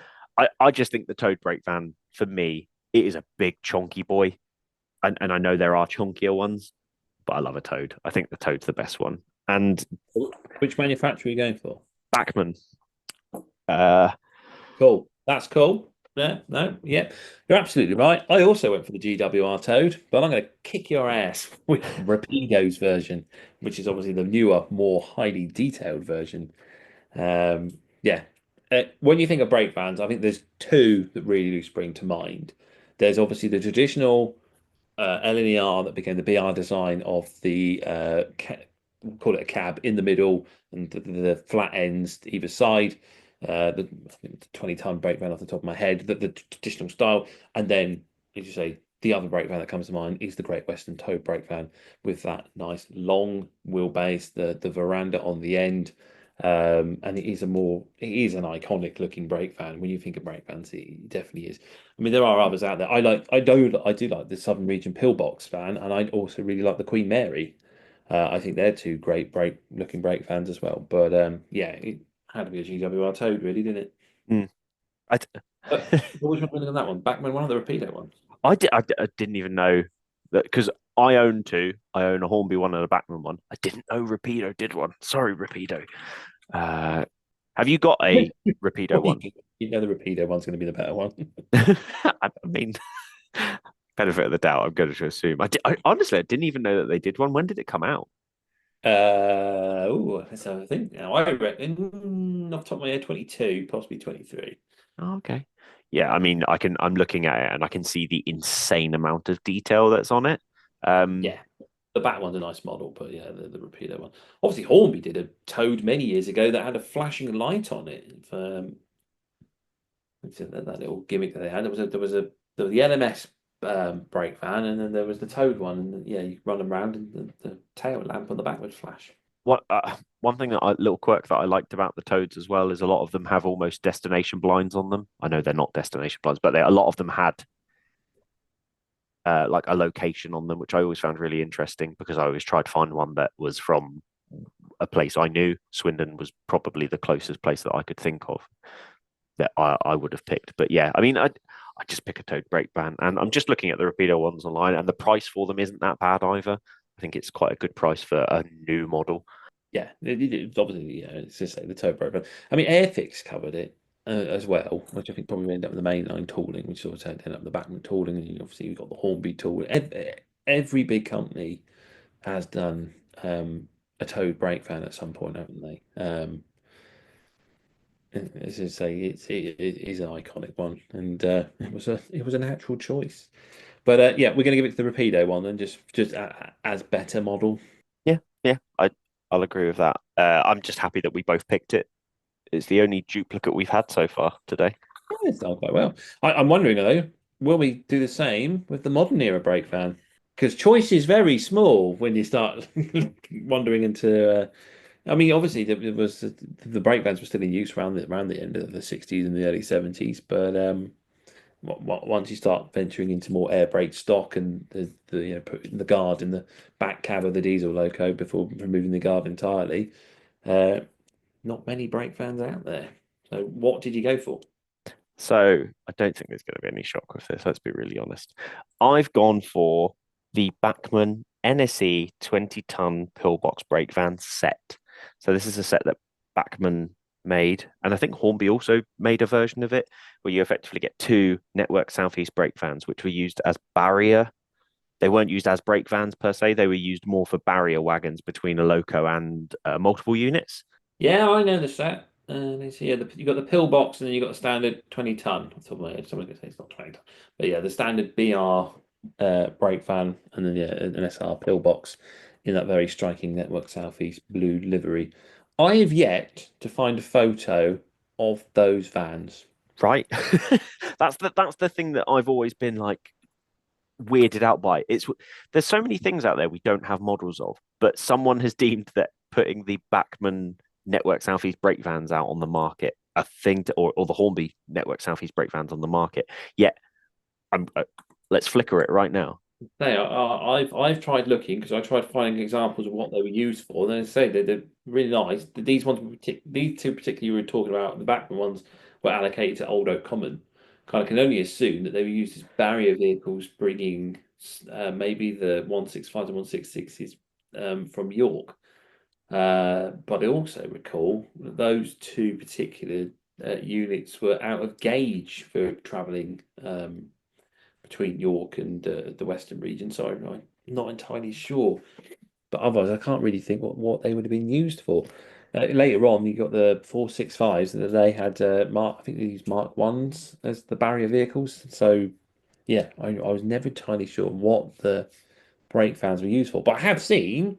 I just think the Toad brake van, for me, it is a big chunky boy. And I know there are chunkier ones, but I love a Toad. I think the Toad's the best one. And which manufacturer are you going for? Bachmann. Cool. That's cool. No, yeah, you're absolutely right. I also went for the GWR Toad, but I'm going to kick your ass with Rapido's version, which is obviously the newer, more highly detailed version. Yeah. When you think of brake vans, I think there's two that really do spring to mind. There's obviously the traditional LNER that became the BR design of the call it a cab in the middle and the flat ends either side. The 20-ton brake van off the top of my head, the traditional style, and then as you say, the other brake van that comes to mind is the Great Western Toad brake van with that nice long wheelbase, the veranda on the end, and it is an iconic looking brake van. When you think of brake vans, it definitely is. I mean, there are others out there. I do like the Southern Region Pillbox van, and I also really like the Queen Mary. I think they're two great looking brake vans as well. But yeah. It had to be a GWR Toad, really, didn't it? Mm. What was your feeling on that one? Bachmann one or the Rapido one? I didn't even know that because I own two. I own a Hornby one and a Bachmann one. I didn't know Rapido did one. Sorry, Rapido. Have you got a Rapido one? You know the Rapido one's going to be the better one. I mean, benefit of the doubt, I'm going to assume. I honestly, I didn't even know that they did one. When did it come out? Let's have a think now. I reckon off the top of my head, 22, possibly 23. Oh, okay. Yeah, I mean, I'm looking at it and I can see the insane amount of detail that's on it. Yeah, the back one's a nice model, but yeah, the Rapido one. Obviously, Hornby did a Toad many years ago that had a flashing light on it. That little gimmick that they had. There was a there was the LMS brake van, and then there was the towed one, and yeah, you run them around, and the tail lamp on the back would flash. One thing little quirk that I liked about the Toads as well is a lot of them have almost destination blinds on them. I know they're not destination blinds, but a lot of them had like a location on them, which I always found really interesting because I always tried to find one that was from a place I knew. Swindon was probably the closest place that I could think of that I would have picked. But yeah, I mean, I just pick a Toad brake van, and I'm just looking at the Rapido ones online, and the price for them isn't that bad either. I think it's quite a good price for a new model. Yeah, obviously, yeah, it's just like the tow brake van. I mean, Airfix covered it as well, which I think probably ended up with the mainline tooling, which sort of ended up the backman tooling, and obviously you've got the Hornby tooling. Every big company has done a towed brake van at some point, haven't they? As I say, it is an iconic one, and it was a natural choice. But yeah, we're going to give it to the Rapido one, then just as better model. Yeah, I'll agree with that. I'm just happy that we both picked it. It's the only duplicate we've had so far today. Yeah, it's done quite well. I'm wondering though, will we do the same with the modern era brake van? Because choice is very small when you start wandering into. I mean, obviously there was the brake vans were still in use around the end of the 60s and the early 70s, but once you start venturing into more air brake stock and putting the guard in the back cab of the diesel loco before removing the guard entirely, not many brake vans out there. So what did you go for? So I don't think there's going to be any shock with this. Let's be really honest. I've gone for the Bachmann NSE 20-ton pillbox brake van set. So this is a set that Bachmann made, and I think Hornby also made a version of it, where you effectively get two Network Southeast brake vans, which were used as barrier. They weren't used as brake vans per se. They were used more for barrier wagons between a loco and multiple units. Yeah, I know the set. Let's see, yeah, you got the pillbox, and then you got the standard 20-ton. Off the top of my head, someone's gonna say it's not 20-ton, but yeah, the standard BR brake van, and then yeah, an SR pillbox in that very striking Network Southeast blue livery. I have yet to find a photo of those vans. Right. That's the thing that I've always been like weirded out by. There's so many things out there we don't have models of, but someone has deemed that putting the Bachmann Network Southeast brake vans out on the market a thing or the Hornby Network Southeast brake vans on the market. Yet let's flicker it right now. I've tried looking because I tried finding examples of what they were used for. And then I say they're really nice. These these two particularly you were talking about, the Bachmann ones were allocated to Old Oak Common. Kind of can only assume that they were used as barrier vehicles, bringing maybe the 165s and 166s from York. But I also recall that those two particular units were out of gauge for travelling between York and the Western region. So I'm not entirely sure. But otherwise, I can't really think what they would have been used for. Later on, you got the 465s, and they had I think they used Mark Ones as the barrier vehicles. So yeah, I was never entirely sure what the brake fans were used for. But I have seen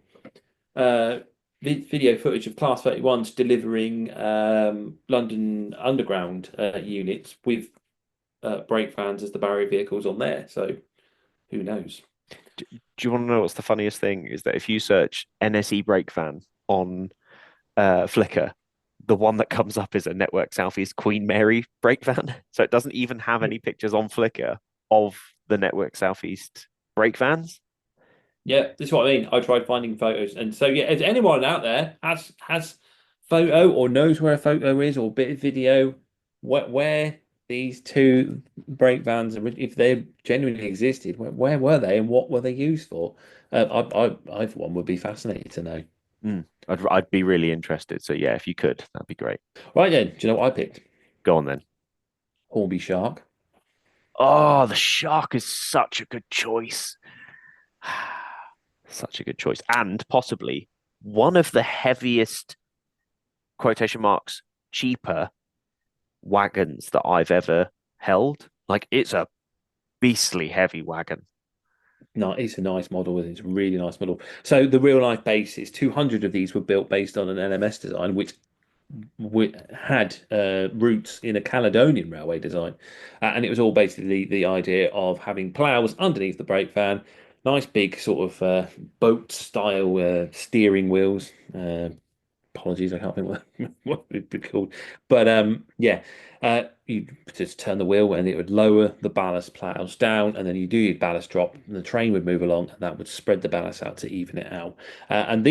video footage of Class 31s delivering London Underground units with brake fans as the barrier vehicles on there. So who knows? Do you want to know what's the funniest thing? Is that if you search NSE brake van on Flickr, the one that comes up is a Network Southeast Queen Mary brake van. So it doesn't even have any pictures on Flickr of the Network Southeast brake vans. Yeah, this is what I mean. I tried finding photos, and so yeah, if anyone out there has photo or knows where a photo is or bit of video, where these two brake vans, if they genuinely existed, where were they and what were they used for? I for one would be fascinated to know. I'd be really interested. So yeah, if you could, that'd be great. Right then, do you know what I picked? Go on then. Hornby Shark. Oh, the Shark is such a good choice. Such a good choice. And possibly one of the heaviest, quotation marks, cheaper wagons that I've ever held. Like, it's a beastly heavy wagon. No, it's a nice model. It's a really nice model. So the real life basis, 200 of these were built based on an LMS design, which had roots in a Caledonian railway design, and it was all basically the idea of having ploughs underneath the brake van, nice big sort of boat style steering wheels. Apologies, I can't think what it'd be called. But yeah, you just turn the wheel and it would lower the ballast plows down, and then you do your ballast drop, and the train would move along, and that would spread the ballast out to even it out. And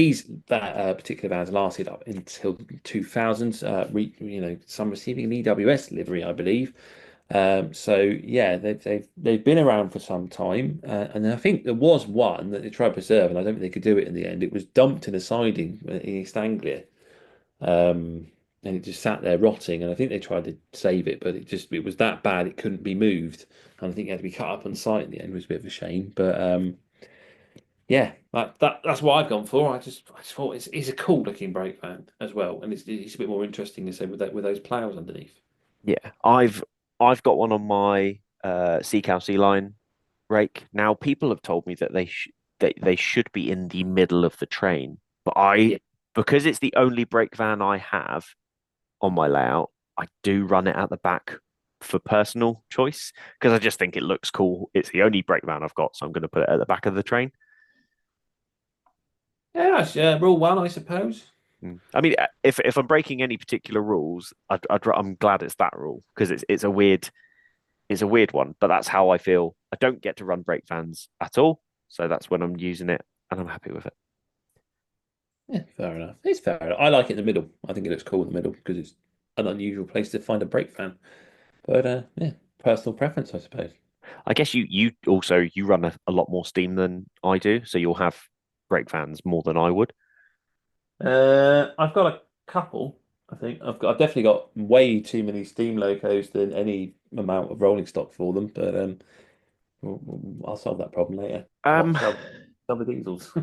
that particular vans lasted up until 2000s. Some receiving an EWS livery, I believe. So yeah, they've been around for some time, and I think there was one that they tried to preserve, and I don't think they could do it in the end. It was dumped in a siding in East Anglia, and it just sat there rotting. And I think they tried to save it, but it was that bad it couldn't be moved. And I think it had to be cut up on site in the end, which was a bit of a shame. But yeah, that's what I've gone for. I just thought it's a cool looking brake van as well, and it's a bit more interesting to say with those plows underneath. Yeah, I've got one on my Sea Cow Sea Line rake. Now, people have told me that they should be in the middle of the train, but Yeah. because it's the only brake van I have on my layout, I do run it at the back for personal choice because I just think it looks cool. It's the only brake van I've got, so I'm going to put it at the back of the train. Yeah, that's rule one, I suppose. I mean, if I'm breaking any particular rules, I'm glad it's that rule because it's a weird one, but that's how I feel. I don't get to run brake vans at all, so that's when I'm using it, and I'm happy with it. Yeah, fair enough. It's fair enough. I like it in the middle. I think it looks cool in the middle because it's an unusual place to find a brake fan. But yeah, personal preference, I suppose. I guess you also you run a lot more steam than I do, so you'll have brake vans more than I would. I've got a couple. I think I've definitely got way too many steam locos than any amount of rolling stock for them. But I'll solve that problem later. Um, What sell the diesels?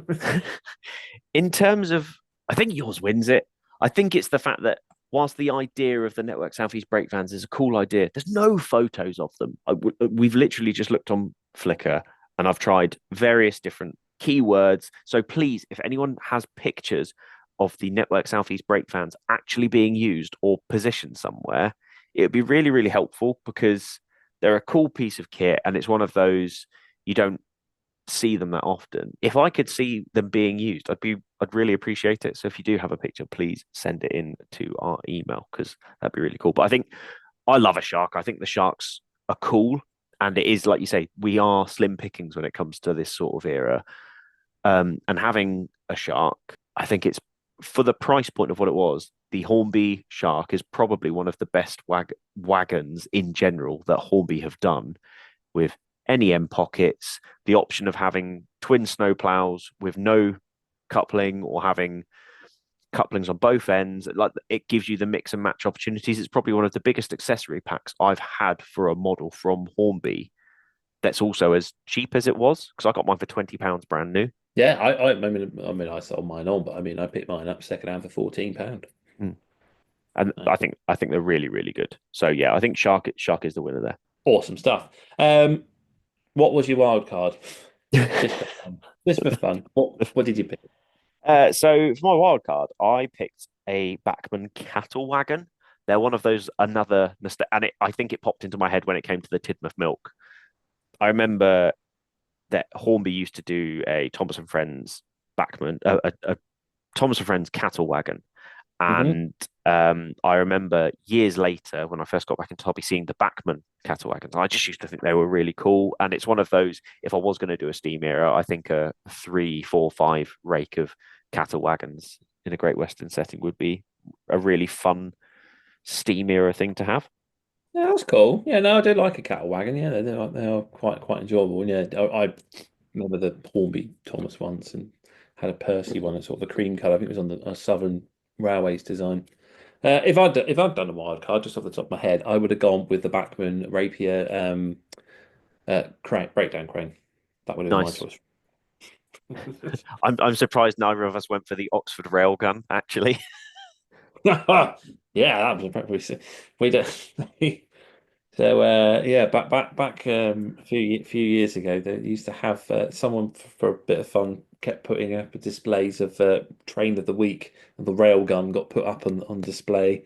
in terms of, I think yours wins it. I think it's the fact that whilst the idea of the Network Southeast brake vans is a cool idea, there's no photos of them. We've literally just looked on Flickr and I've tried various different keywords. So please, if anyone has pictures of the Network Southeast brake vans actually being used or positioned somewhere, it would be really, really helpful because they're a cool piece of kit and it's one of those you don't see them that often. If I could see them being used, I'd really appreciate it. So if you do have a picture, please send it in to our email because that'd be really cool. But I think I love a shark. I think the sharks are cool. And it is like you say, we are slim pickings when it comes to this sort of era. And having a shark, I think it's for the price point of what it was, the Hornby shark is probably one of the best wagons in general that Hornby have done with NEM pockets, the option of having twin snowplows with no coupling or having couplings on both ends. Like it gives you the mix and match opportunities. It's probably one of the biggest accessory packs I've had for a model from Hornby that's also as cheap as it was because I got mine for £20 brand new. Yeah, I mean, I sold mine on, but I mean, I picked mine up second hand for £14. Mm. And I think they're really, really good. So yeah, I think Shark is the winner there. Awesome stuff. What was your wild card? Just for fun. Just for fun. What did you pick? So for my wild card, I picked a Bachmann cattle wagon. They're one of those and I think it popped into my head when it came to the Tidmouth milk. I remember that Hornby used to do a Thomas and Friends Bachmann, a Thomas and Friends cattle wagon, and I remember years later when I first got back into hobby seeing the Bachmann cattle wagons. I just used to think they were really cool, and it's one of those. If I was going to do a steam era, I think a 3, 4, 5 rake of cattle wagons in a Great Western setting would be a really fun steam era thing to have. Yeah, that's cool. Yeah, no, I do like a cattle wagon. Yeah, they are quite enjoyable. And yeah, I remember the Hornby Thomas once and had a Percy one, a sort of a cream colour. I think it was on the Southern Railways design. If I'd done a wild card just off the top of my head, I would have gone with the Bachmann Rapier breakdown crane. That would have been my Nice. choice. I'm surprised neither of us went for the Oxford railgun. Actually, Yeah, that was probably we don't. So yeah, back a few years ago, they used to have someone for a bit of fun kept putting up displays of train of the week, and the railgun got put up on display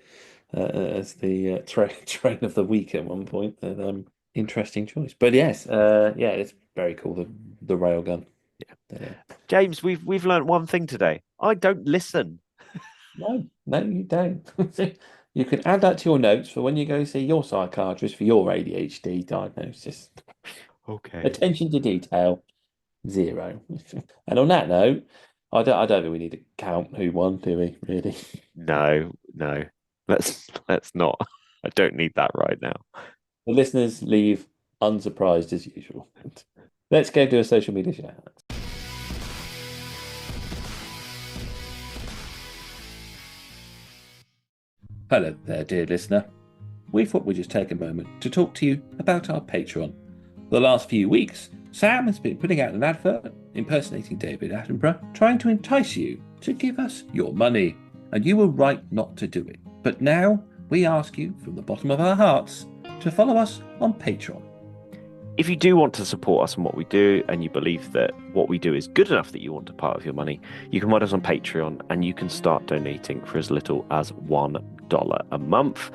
as the train of the week at one point. And, interesting choice, but yes, yeah, it's very cool the railgun. Yeah. James, we've learned one thing today. I don't listen. No, you don't. You can add that to your notes for when you go see your psychiatrist for your ADHD diagnosis. Okay. Attention to detail, 0. And on that note, I don't think we need to count who won, do we? Really? No. Let's not. I don't need that right now. The listeners leave unsurprised as usual. Let's go do a social media shout out. Hello there, dear listener. We thought we'd just take a moment to talk to you about our Patreon. For the last few weeks, Sam has been putting out an advert impersonating David Attenborough, trying to entice you to give us your money. And you were right not to do it. But now we ask you from the bottom of our hearts to follow us on Patreon. If you do want to support us in what we do, and you believe that what we do is good enough that you want a part of your money, you can find us on Patreon, and you can start donating for as little as $1 a month.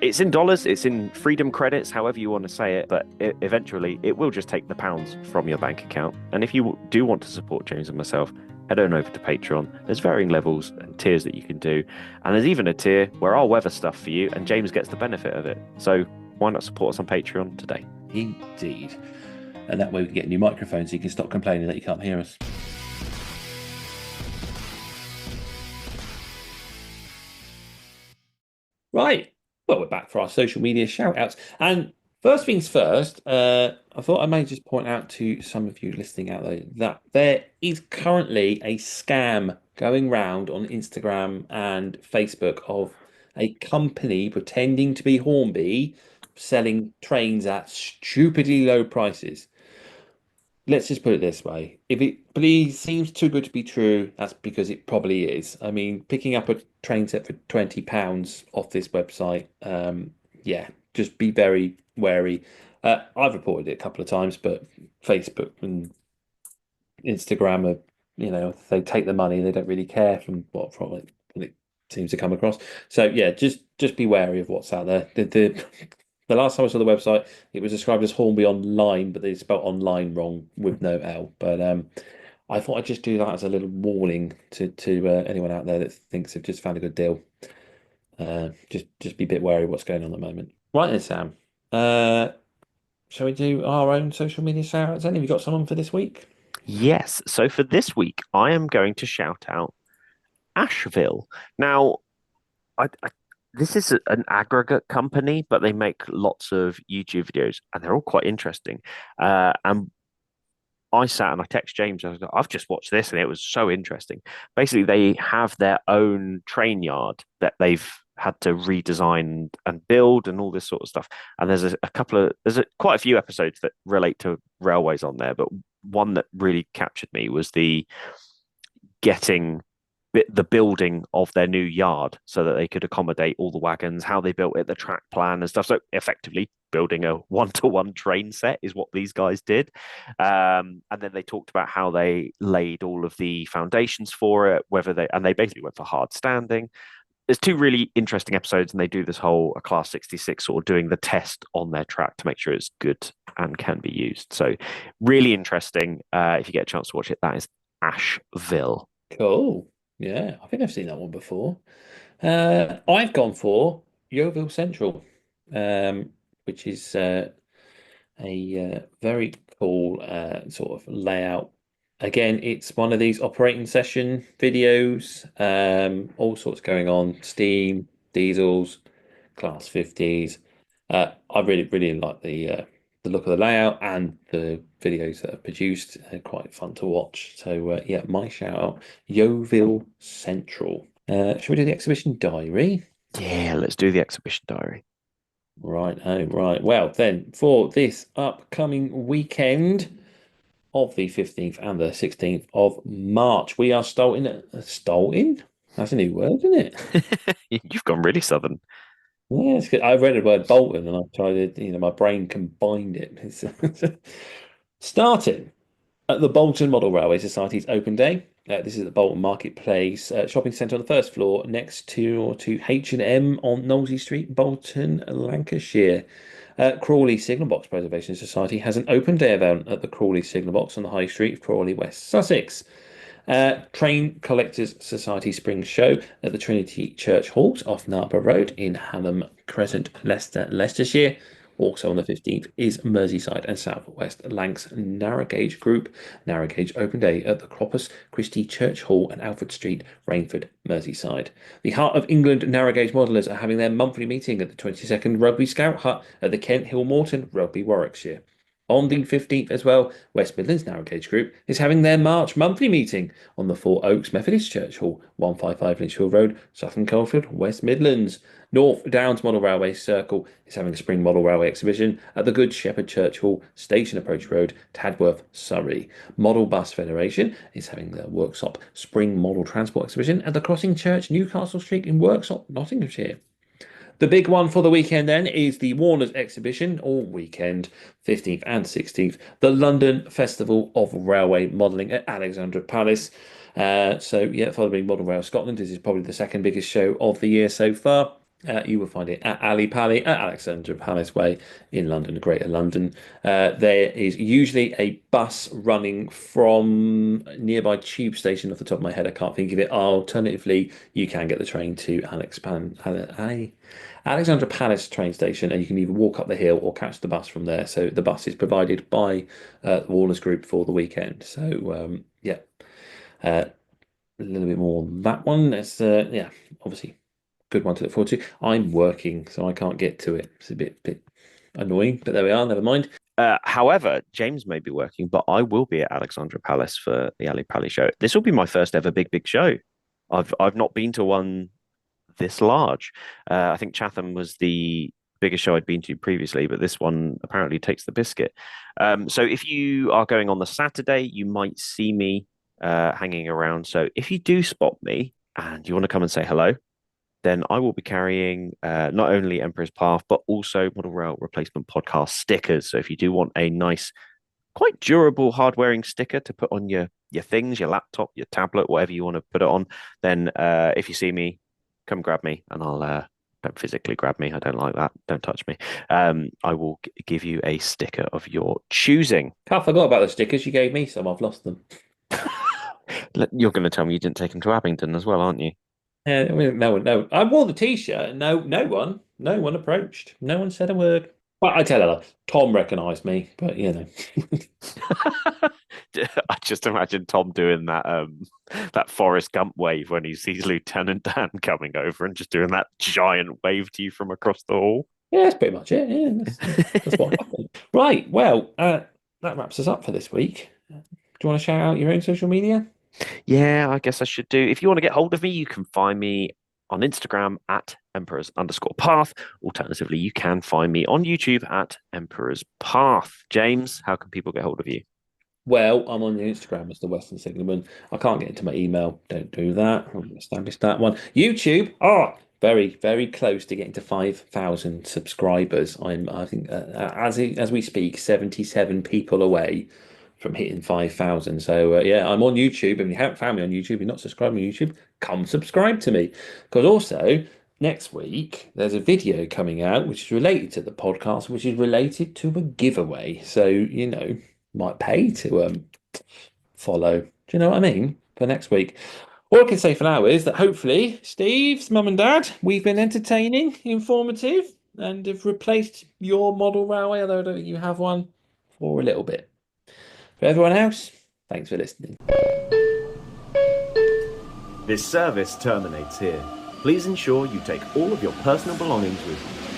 It's in dollars, it's in freedom credits, however you want to say it, but eventually it will just take the pounds from your bank account. And if you do want to support James and myself, head on over to Patreon. There's varying levels and tiers that you can do, and there's even a tier where I'll weather stuff for you, and James gets the benefit of it. So why not support us on Patreon today? Indeed. And that way we can get new microphones so you can stop complaining that you can't hear us. Right. Well, we're back for our social media shout outs. And first things first, I thought I may just point out to some of you listening out there that there is currently a scam going round on Instagram and Facebook of a company pretending to be Hornby selling trains at stupidly low prices. Let's just put it this way. If it seems too good to be true, that's because it probably is. I mean, picking up a train set for £20 off this website, yeah, just be very wary. I've reported it a couple of times, but Facebook and Instagram are, they take the money, they don't really care from it seems to come across. So yeah, just be wary of what's out there. The last time I saw the website, it was described as Hornby Online, but they spelled online wrong with no L. But I thought I'd just do that as a little warning to anyone out there that thinks they've just found a good deal. Just be a bit wary of what's going on at the moment. Right then, Sam. Shall we do our own social media shout-outs then? Have you got someone for this week? Yes. So for this week, I am going to shout out Asheville. Now, this is an aggregate company, but they make lots of YouTube videos, and they're all quite interesting. And I sat and I text James. I was like, I've just watched this, and it was so interesting. Basically, they have their own train yard that they've had to redesign and build, and all this sort of stuff. And there's quite a few episodes that relate to railways on there, but one that really captured me was the building of their new yard so that they could accommodate all the wagons, how they built it, the track plan and stuff. So effectively building a one-to-one train set is what these guys did. And then they talked about how they laid all of the foundations for it, and they basically went for hard standing. There's two really interesting episodes, and they do this whole Class 66 sort of doing the test on their track to make sure it's good and can be used. So really interesting. If you get a chance to watch it, that is Asheville. Cool. Yeah, I think I've seen that one before. I've gone for Yeovil Central, which is a very cool sort of layout. Again, it's one of these operating session videos, all sorts going on, steam, diesels, Class 50s. I really, really like the look of the layout and the videos that are produced. They're quite fun to watch. So yeah, my shout out, Yeovil Central. Should we do the exhibition diary? Yeah, let's do the exhibition diary. Right. Oh, right. Well, then for this upcoming weekend of the 15th and the 16th of March, we are starting. That's a new word, isn't it? You've gone really southern. Yeah, it's good. I read the word Bolton and I tried to, my brain combined it. Starting at the Bolton Model Railway Society's open day. This is at the Bolton Marketplace shopping centre on the first floor, next to H&M on Knowlesy Street, Bolton, Lancashire. Crawley Signal Box Preservation Society has an open day event at the Crawley Signal Box on the High Street of Crawley, West Sussex. Train Collectors Society Spring Show at the Trinity Church Halt off Narborough Road in Hallam Crescent, Leicestershire. Also on the 15th is Merseyside and South West Lancs Narrow Gauge Group Narrow Gauge Open Day at the Corpus Christi Church Hall and Alfred Street, Rainford, Merseyside. The Heart of England Narrow Gauge Modelers are having their monthly meeting at the 22nd Rugby Scout Hut at the Kent Hill Morton, Rugby, Warwickshire. On the 15th as well, West Midlands Narrow Gauge Group is having their March monthly meeting on the Four Oaks Methodist Church Hall, 155 Lynchfield Road, Sutton Coldfield, West Midlands. North Downs Model Railway Circle is having a Spring Model Railway exhibition at the Good Shepherd Church Hall, Station Approach Road, Tadworth, Surrey. Model Bus Federation is having their Worksop Spring Model Transport exhibition at the Crossing Church, Newcastle Street in Worksop, Nottinghamshire. The big one for the weekend then is the Warner's exhibition, all weekend, 15th and 16th, the London Festival of Railway Modelling at Alexandra Palace. Following Model Rail Scotland, this is probably the second biggest show of the year so far. You will find it at Ali Pally at Alexandra Palace Way in London, Greater London. There is usually a bus running from nearby tube station. Off the top of my head, I can't think of it. Alternatively, you can get the train to Alexandra Palace train station, and you can either walk up the hill or catch the bus from there. So the bus is provided by Warner's Group for the weekend. So a little bit more on that one. It's obviously good one to look forward to. I'm working, so I can't get to it. It's a bit annoying, but there we are. Never mind. However, James may be working, but I will be at Alexandra Palace for the Ali Pally show. This will be my first ever big show. I've not been to one this large. I think Chatham was the biggest show I'd been to previously, but this one apparently takes the biscuit. So if you are going on the Saturday, you might see me hanging around. So if you do spot me and you want to come and say hello, then I will be carrying not only Emperor's Path, but also Model Rail Replacement Podcast stickers. So if you do want a nice, quite durable, hard-wearing sticker to put on your things, your laptop, your tablet, whatever you want to put it on, then if you see me, come grab me, and I'll don't physically grab me. I don't like that. Don't touch me. I will give you a sticker of your choosing. I forgot about the stickers. You gave me some. I've lost them. You're going to tell me you didn't take them to Abingdon as well, aren't you? No. I wore the T-shirt. No one approached. No one said a word. Well, I tell her, Tom recognised me, but I just imagine Tom doing that Forrest Gump wave when he sees Lieutenant Dan coming over and just doing that giant wave to you from across the hall. Yeah, that's pretty much it. Yeah, that's what happened. Right. Well, that wraps us up for this week. Do you want to shout out your own social media? Yeah, I guess I should do. If you want to get hold of me, you can find me on Instagram at Emperors_Path. Alternatively, you can find me on YouTube at Emperor's Path. James, how can people get hold of you? Well, I'm on Instagram as the Western Signalman. I can't get into my email. Don't do that. I'll establish that one. YouTube. Very, very close to getting to 5,000 subscribers. I think as we speak, 77 people away from hitting 5,000. So I'm on YouTube. If you haven't found me on YouTube, you're not subscribed on YouTube, come subscribe to me. Because also next week there's a video coming out which is related to the podcast, which is related to a giveaway. So might pay to follow. Do you know what I mean? For next week. All I can say for now is that hopefully Steve's mum and dad, we've been entertaining, informative, and have replaced your model railway, although I don't think you have one, for a little bit. For everyone else, thanks for listening. This service terminates here. Please ensure you take all of your personal belongings with you.